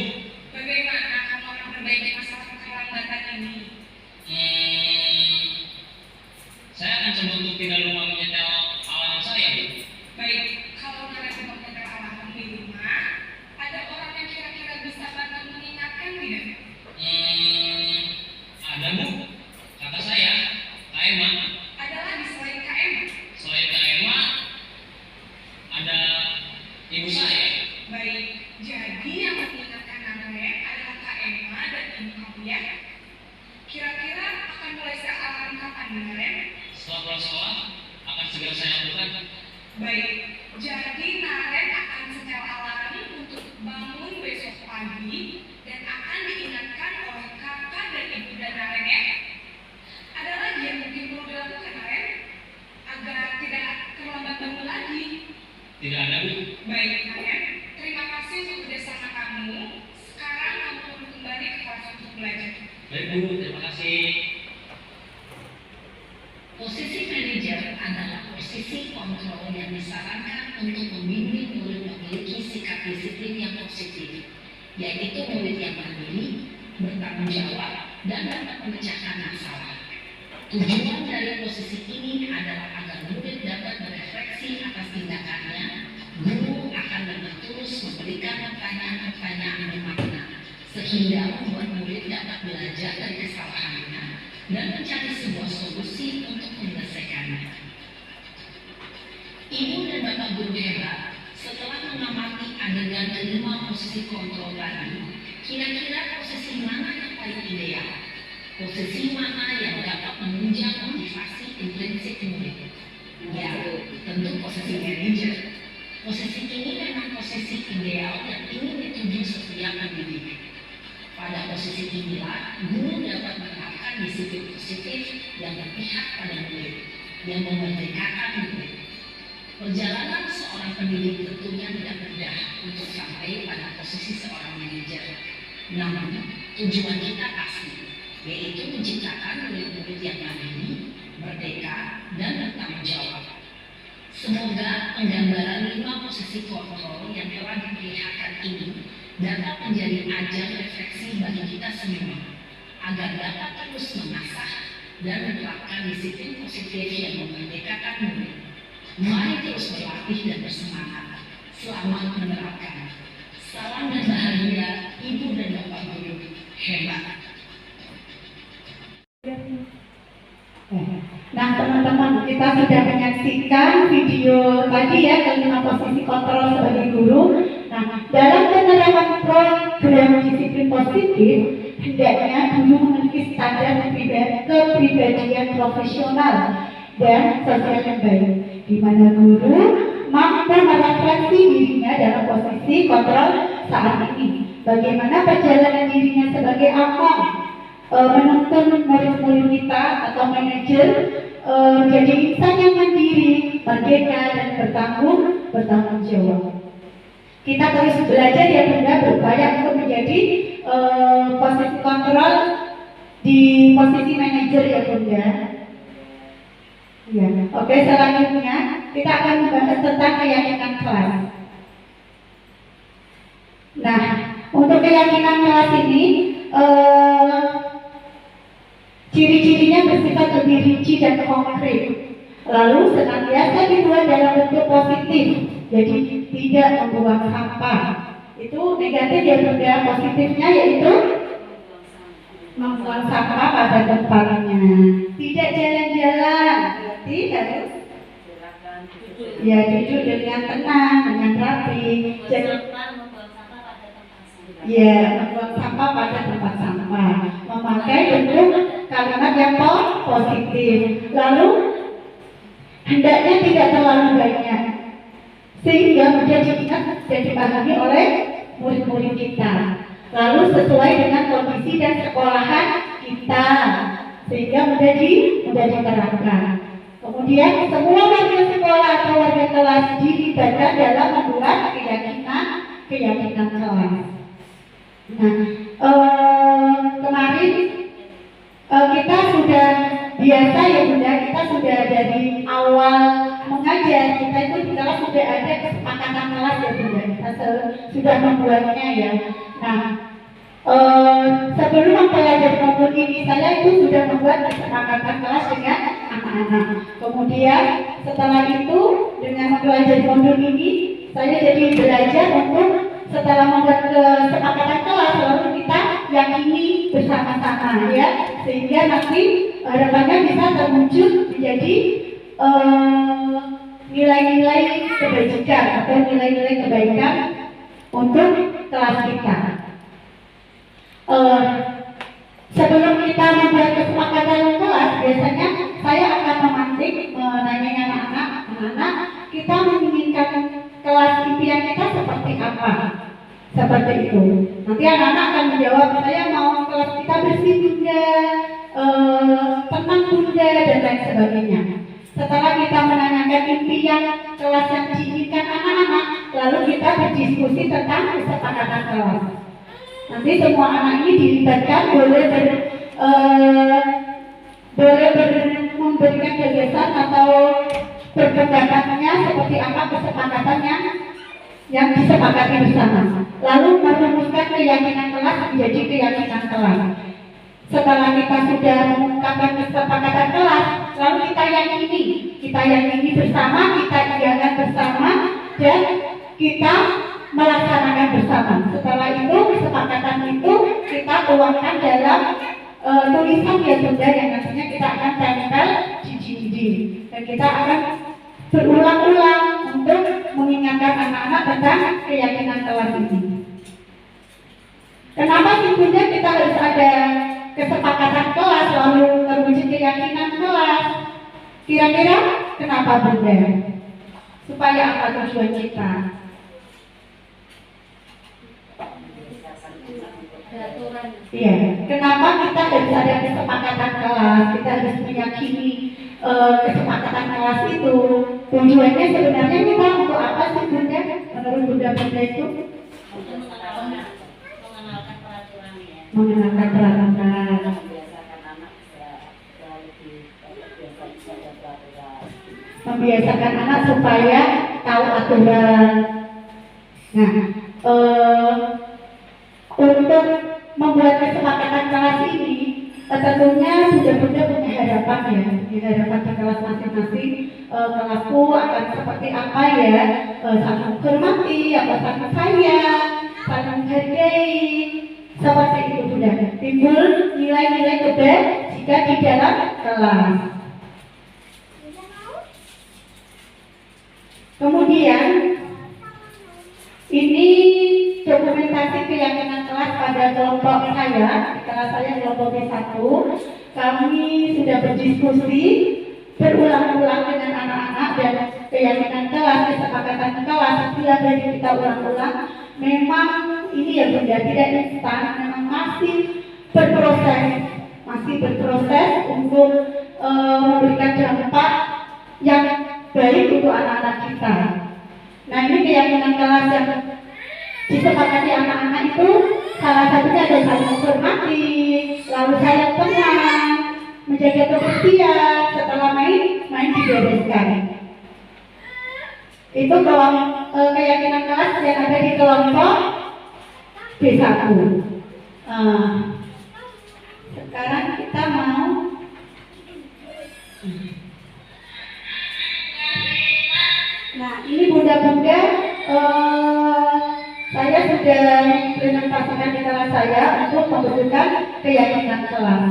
Bagaimana kamu akan memperbaiki masalah keterlambatan ini?
Saya akan coba untuk tidak lupa menyetel alarm saya Bu.
Baik, kalau Naren mau menyetel alarm di rumah, ada orang yang kira-kira bisa bantu mengingatkan tidak?
Ada Bu, kata saya, Kak Emma.
Ada lagi selain KM?
Selain Kak Emma, ada ibu saya.
Baik, jadi yang mengingatkan Naren adalah Kak Emma dan ibu kamu ya? Kira-kira akan mulai set alarm kapan, Naren?
Setelah pulang sekolah, akan segera saya lakukan.
Baik, jadi Naren akan setel alarm untuk bangun besok pagi dan akan diingatkan oleh kakak dan ibu dan Naren ya. Ada lagi yang mungkin perlu dilakukan Naren agar tidak terlambat bangun lagi.
Tidak ada Bu.
Baik Naren, terima kasih untuk kerjasama kamu. Sekarang kamu perlu kembali ke kelas untuk belajar.
Baik Bu, terima kasih.
Posisi manajer adalah posisi kontrol yang disarankan untuk membimbing murid memiliki sikap disiplin yang positif, yaitu murid yang mandiri, bertanggung jawab, dan dapat memecahkan masalah. Tujuan dari posisi ini adalah agar murid dapat berefleksi atas tindakannya. Guru akan dengan tulus memberikan pertanyaan-pertanyaan bermakna, sehingga membuat murid dapat belajar dari kesalahannya dan mencari sebuah solusi untuk menyelesaikannya. Ibu dan bapak guru hebat, setelah mengamati adegan kelima posisi kontrol tadi, kira-kira posisi mana yang paling ideal? Posisi mana yang dapat menunjang motivasi intrinsik murid? Ya, tentu posisi manajer. Posisi ini memang posisi ideal yang ingin dituju setiap pendidik. Pada posisi inilah, guru dapat menerapkan disiplin positif yang berpihak pada murid, yang memerdekakan murid. Perjalanan seorang pendidik tentunya tidak mudah untuk sampai pada posisi seorang manajer. Namun, tujuan kita pasti, yaitu menciptakan murid-murid yang mandiri, merdeka, dan bertanggung jawab. Semoga penggambaran 5 posisi kontrol yang telah diperlihatkan ini dapat menjadi ajang refleksi bagi kita semua, agar dapat terus mengasah dan menerapkan disiplin positif yang memerdekakan murid. Mari terus berlatih dan bersemangat. Selamat menerapkan. Salam dan bahagia, Ibu dan Bapak Guru hebat.
Nah teman-teman, kita sudah menyaksikan video tadi ya kelima posisi kontrol sebagai guru. Nah, dalam penerapan program disiplin positif, hendaknya guru memiliki standar kepribadian profesional dan sosial yang baik, di mana guru mampu merefleksi dirinya dalam posisi kontrol saat ini. Bagaimana perjalanan dirinya sebagai aktor menuntun murid-murid kita atau manajer menjadi insan yang mandiri, merdeka dan bertanggung jawab. Kita terus belajar ya Bunda, berupaya untuk menjadi posisi kontrol di posisi manajer ya Bunda. Ya. Oke, selanjutnya kita akan membahas tentang keyakinan kelas. Nah, untuk keyakinan kelas ini ciri-cirinya bersifat lebih rinci dan konkret. Lalu senantiasa dibuat dalam bentuk positif, jadi tidak membuang sampah. Itu negatif ya Bunda. Positifnya yaitu membuang sampah pada tempatnya, tidak jalan-jalan, berarti harus ya duduk dengan tenang, dengan rapi. Ya, membuang sampah pada tempat sampah, memakai bentuk kalimat yang positif. Lalu hendaknya tidak terlalu banyak, sehingga mudah diingat dan dipahami oleh murid-murid kita. Lalu sesuai dengan kondisi dan sekolahan kita, sehingga mudah diterapkan. Kemudian semua warga sekolah atau warga kelas dilibatkan dalam membuat keyakinan kelas. Nah, kemarin kita sudah biasa ya Bunda, kita sudah dari awal mengajar, kita itu di kelas sudah ada kesepakatan kelas ya Bunda, kita sudah membuatnya ya. Nah, sebelum mempelajari modul ini, saya itu sudah membuat kesepakatan kelas dengan anak-anak. Kemudian setelah itu dengan mempelajari modul ini, saya jadi belajar untuk setelah membuat kesepakatan kelas, lalu kita yakini bersama-sama ya, sehingga nanti harapannya bisa terwujud menjadi nilai-nilai kebajikan atau nilai-nilai kebaikan untuk kelas kita. Sebelum kita membuat kesepakatan kelas, biasanya saya akan memancing menanyai anak-anak, kita menginginkan kelas impian kita seperti apa? Seperti itu. Nanti anak-anak akan menjawab, saya mau kelas kita bersih Bunda, tenang Bunda, dan lain sebagainya. Setelah kita menanyakan impian kelas yang diinginkan anak-anak, lalu kita berdiskusi tentang kesepakatan kelas. Nanti semua anak ini dilibatkan, boleh memberikan gagasan atau berpendapatnya seperti apa kesepakatannya yang disepakati bersama. Lalu merumuskan keyakinan kelas menjadi keyakinan kelas. Setelah kita sudah mengungkapkan kesepakatan kelas, lalu kita yakini bersama, kita iakan bersama, dan kita melaksanakan bersama. Setelah itu kesepakatan itu kita tuangkan dalam tulisan ya Bunda, yang nantinya kita akan tempel di dinding, dan kita akan berulang-ulang untuk mengingatkan anak-anak tentang keyakinan kelas ini. Kenapa sih Bunda kita harus ada kesepakatan kelas lalu terwujud keyakinan kelas? Kira-kira kenapa Bunda? Supaya apa tujuan kita? Iya, kenapa kita harus ada kesepakatan kelas? Kita harus meyakini kesepakatan kelas itu. Tujuannya sebenarnya kita untuk apa sih Bunda? Menurut Bunda itu?
Mengenalkan peraturan ya.
Mengenalkan peraturan. Membiasakan anak supaya tahu aturan. Nah, untuk membuat kesepakatan kelas ini, tentunya Bunda-Bunda punya harapan ya, punya harapan di kelas masing-masing. Kelasku akan seperti apa ya, saling menghormati, apa saling sayang, saling menghargai, seperti itu Bunda. Timbul nilai-nilai kebaik jika di dalam kelas. Kemudian ini dokumentasi keyakinan kelas pada kelompok saya, di kelas saya kelompok B1. Kami sudah berdiskusi berulang-ulang dengan anak-anak dan keyakinan kelas, kesepakatan kelas. Bila dari kita ulang-ulang, memang ini ya Bunda, tidak instan, memang masih berproses sungguh memberikan dampak yang baik untuk anak-anak kita. Nah, ini keyakinan kelas yang disepakati anak-anak itu salah satunya ada saling menghormati, lalu saling tenang, menjaga kebersihan, setelah main dibereskan. Itu keyakinan kelas yang ada di kelompok B1. Sekarang kita mau ini bunda-bunda, saya sudah implementasikan di kelas saya untuk membentukkan keyakinan kelas.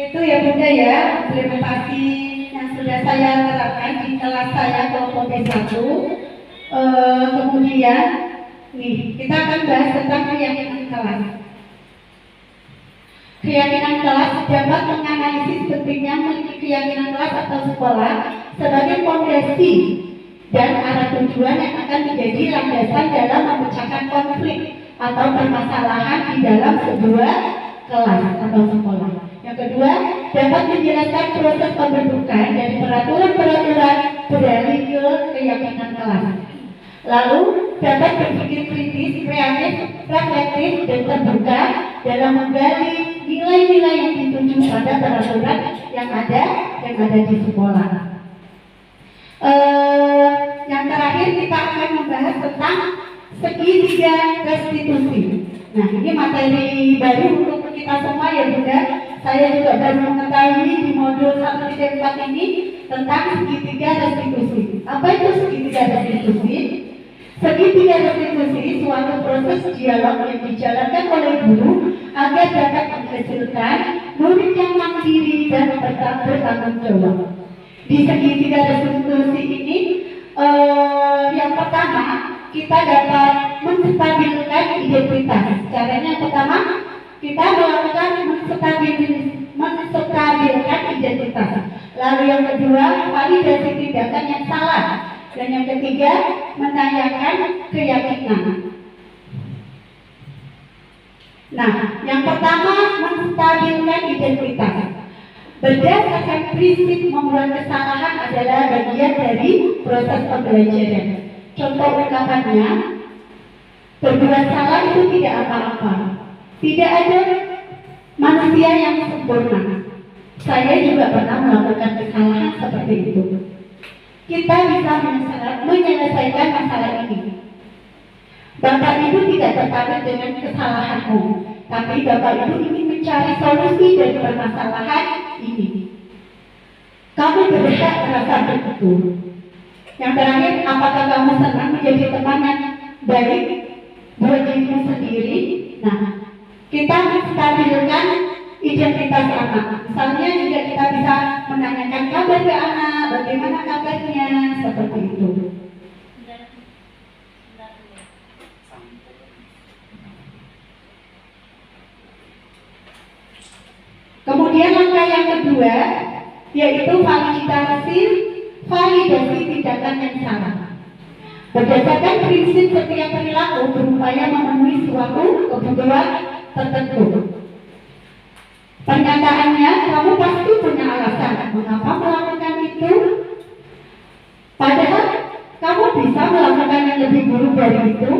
Itu ya bunda ya, implementasi yang sudah saya terapkan di kelas saya kelompok B1. Kemudian nih kita akan bahas tentang keyakinan kelas. Keyakinan kelas dapat menganalisis pentingnya memiliki keyakinan kelas atau sekolah sebagai fondasi dan arah tujuan yang akan menjadi landasan dalam memecahkan konflik atau permasalahan di dalam sebuah kelas atau sekolah. Yang kedua, dapat menjelaskan proses pembentukan dari peraturan-peraturan beralih ke keyakinan kelas. Lalu, dapat berpikir kritis, kreatif, reflektif, dan terbuka dalam menggali nilai-nilai yang dituju pada peraturan yang ada di sekolah. Yang terakhir kita akan membahas tentang segitiga restitusi. Nah, ini materi baru untuk kita semua ya Bunda. Saya juga baru mengetahui di modul 1.4 ini tentang segitiga restitusi. Apa itu segitiga restitusi? Segitiga restitusi suatu proses dialog yang dijalankan oleh guru agar dapat menghasilkan murid yang mandiri dan bertanggung jawab. Di segitiga restitusi ini, yang pertama kita dapat menstabilkan identitas. Caranya yang pertama kita melakukan menstabilkan identitas. Lalu yang kedua, validasi tindakan yang salah. Dan yang ketiga, menanyakan keyakinan. Nah, yang pertama menstabilkan identitas. Berdasarkan prinsip membuat kesalahan adalah bagian dari proses pembelajaran. Contoh ungkapannya, berbuat salah itu tidak apa-apa. Tidak ada manusia yang sempurna. Saya juga pernah melakukan kesalahan seperti itu. Kita bisa menyelesaikan masalah ini. Bapak Ibu tidak tertarik dengan kesalahanmu, tapi Bapak Ibu ingin mencari solusi dari permasalahan ini. Kamu berhak merasa begitu. Yang terakhir, apakah kamu senang menjadi teman yang baik buat dirimu sendiri? Nah, kita menstabilkan identitas anak. Misalnya juga kita bisa menanyakan kabar ke anak, bagaimana kabarnya, seperti itu. Kemudian langkah yang kedua yaitu validasi tindakan yang salah. Berdasarkan prinsip setiap perilaku berupaya memenuhi suatu kebutuhan tertentu. Pernyataannya, kamu pasti punya alasan mengapa melakukan itu. Padahal kamu bisa melakukan yang lebih buruk dari itu.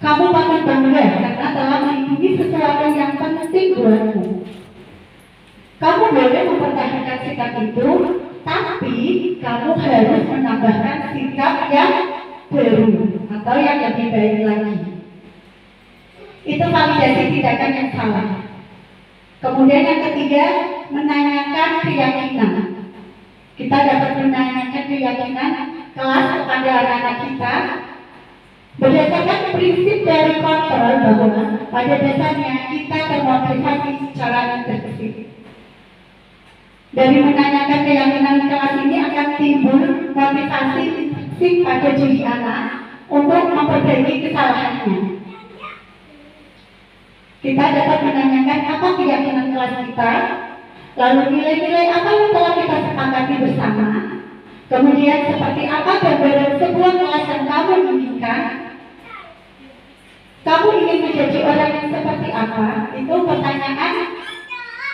Kamu patut bangga karena telah melindungi sesuatu yang penting buatmu. Kamu boleh mempertahankan sikap itu, tapi kamu harus menambahkan sikap yang baru atau yang lebih baik lagi. Itu validasi tindakan yang salah. Kemudian yang ketiga, menanyakan keyakinan. Kita dapat menanyakan keyakinan kelas kepada anak-anak kita berdasarkan prinsip dari kontrol bahwa pada dasarnya kita termotivasi secara intensif. Dari menanyakan keyakinan kelas ini akan timbul motivasi intensif pada diri anak untuk memperbaiki kesalahannya. Kita dapat menanyakan apa keyakinan kelas kita, lalu nilai-nilai apa yang telah kita sepakati bersama, kemudian seperti apa gambaran sebuah kelas yang kamu inginkan. Kamu ingin menjadi orang yang seperti apa? Itu pertanyaan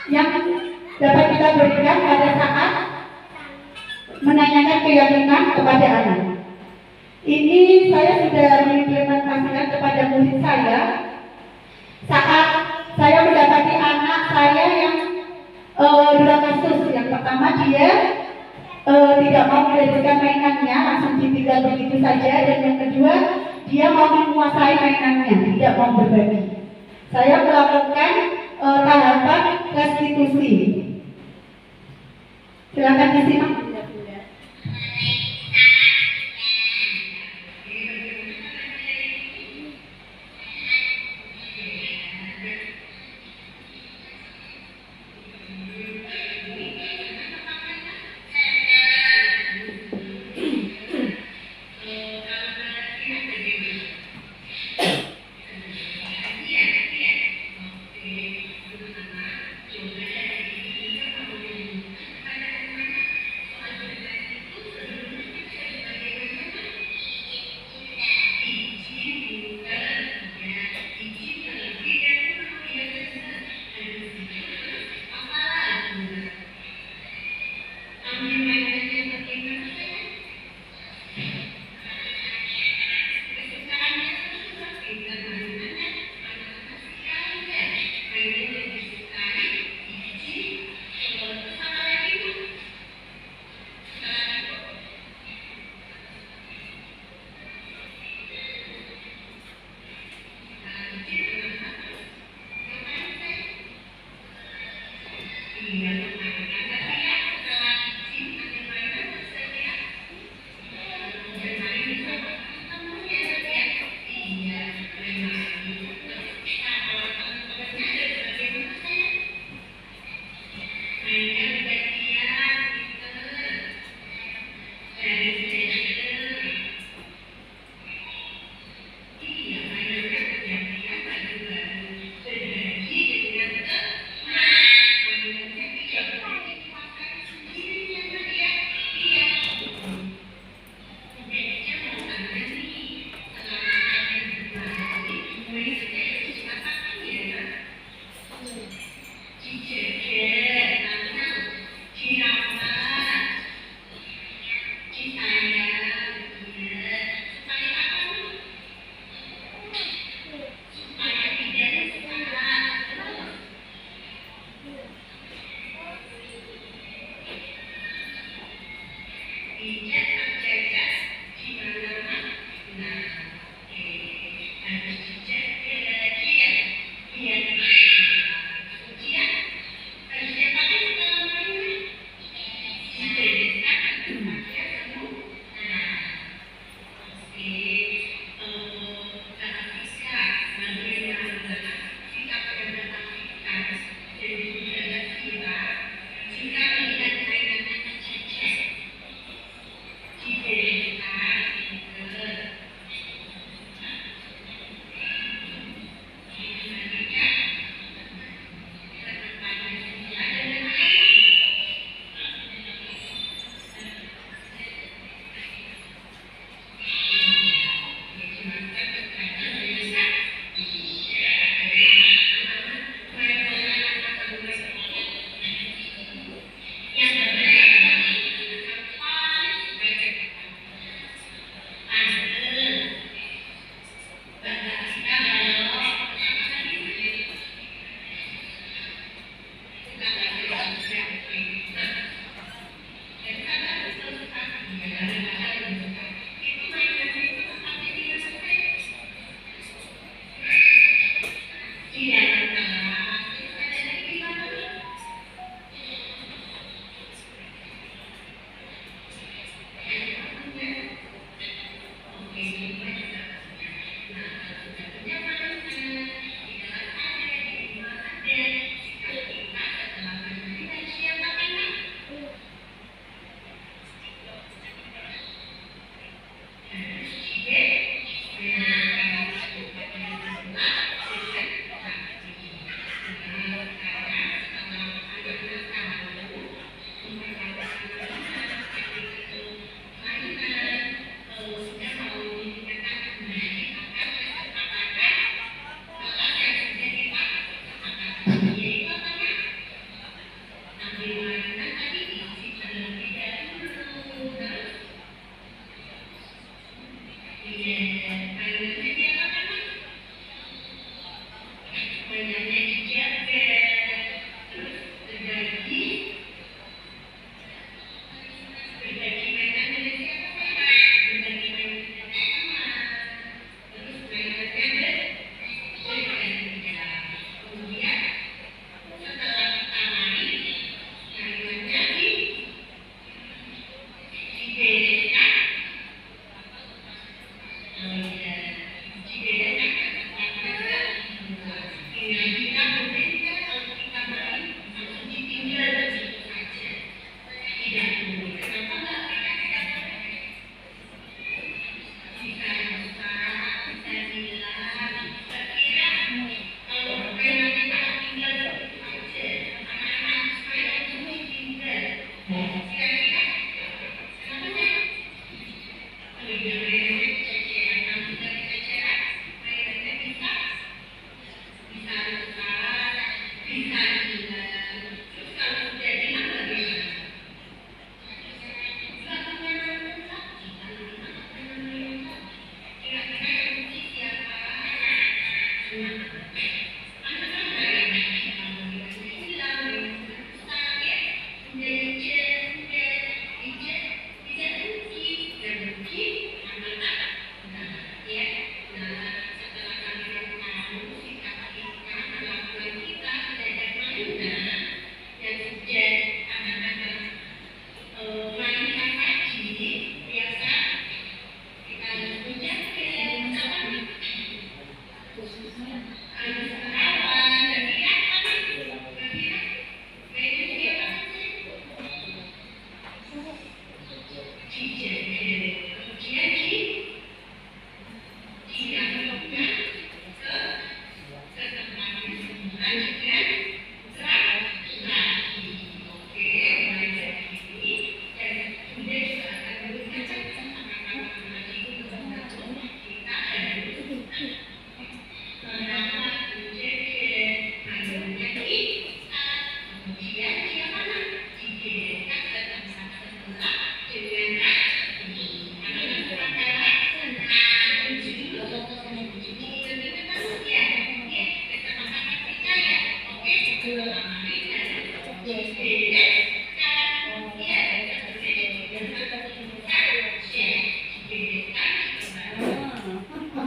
yang dapat kita berikan pada saat menanyakan keyakinan kepada anak. Ini saya sudah mengimplementasikan kepada murid saya saat saya mendapati anak saya yang dua kasus. Yang pertama dia tidak mau memberikan mainannya, langsung ditinggal begitu saja. Dan yang kedua dia mau menguasai mainannya, tidak mau berbagi. Saya melakukan tahapan restitusi. Silakan disimak.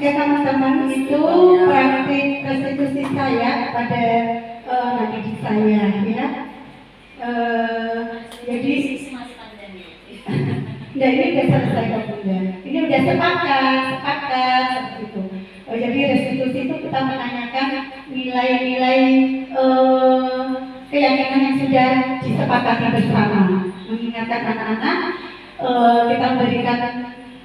Oke teman-teman, itu praktik restitusi saya pada anak didik saya ya. Jadi
masih panjang ya.
ya ini udah selesai kok Bunda. Ini udah sepakat seperti itu. Jadi restitusi itu kita menanyakan nilai-nilai keyakinan yang sudah disepakati bersama. Mengingatkan anak-anak, kita berikan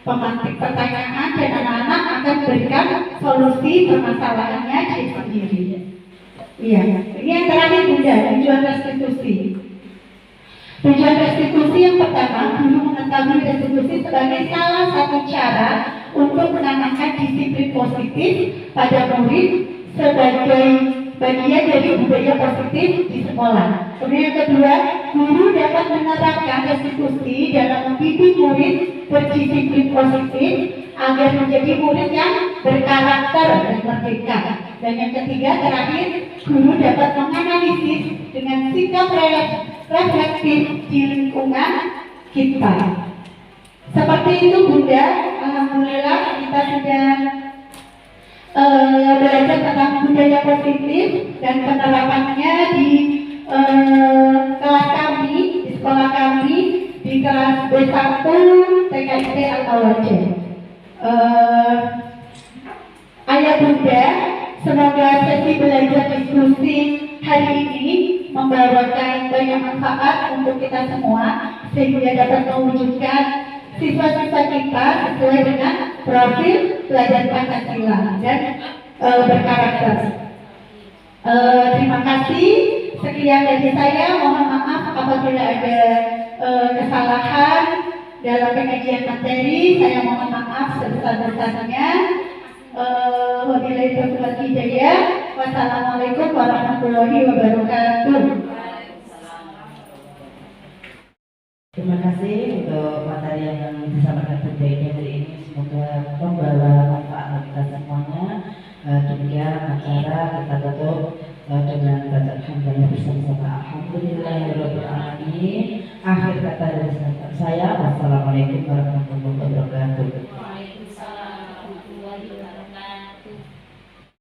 pemantik pertanyaan dan anak-anak akan berikan solusi permasalahannya sendiri. Iya, ini yang terakhir Bunda, tujuan restitusi. Tujuan restitusi yang pertama, guru mengetahui restitusi sebagai salah satu cara untuk menanamkan disiplin positif pada murid sebagai bagian dari budaya positif di sekolah. Kemudian yang kedua, guru dapat menerapkan restitusi dalam mendidik murid berdisiplin positif agar menjadi murid yang berkarakter dan merdeka. Dan yang ketiga, terakhir, guru dapat menganalisis dengan sikap reflektif di lingkungan kita. Seperti itu Bunda, alhamdulillah kita sudah belajar tentang budaya positif dan penerapannya di kelas kami, di sekolah kami, di kelas B1 TKIP Al-Awaja. Ayah Bunda, semoga sesi belajar diskusi hari ini membawakan banyak manfaat untuk kita semua sehingga dapat mewujudkan siswa-siswa kita sesuai dengan profil pelajar Pancasila dan berkarakter. Terima kasih. Sekian dari saya. Mohon maaf apabila ada kesalahan dalam pengajian materi. Saya mohon maaf sebesar-besarnya. Wabillahi taufiq wal hidayah. Wassalamualaikum warahmatullahi wabarakatuh.
Terima kasih untuk materi yang disampaikan Bunda ini hari ini. Semoga membawa manfaat bagi kita semuanya. Demikian acara kita tutup dengan bacaan hamdalah bersama-sama. Alhamdulillahirabbil alamin. Akhir kata dari saya, wassalamualaikum warahmatullahi wabarakatuh.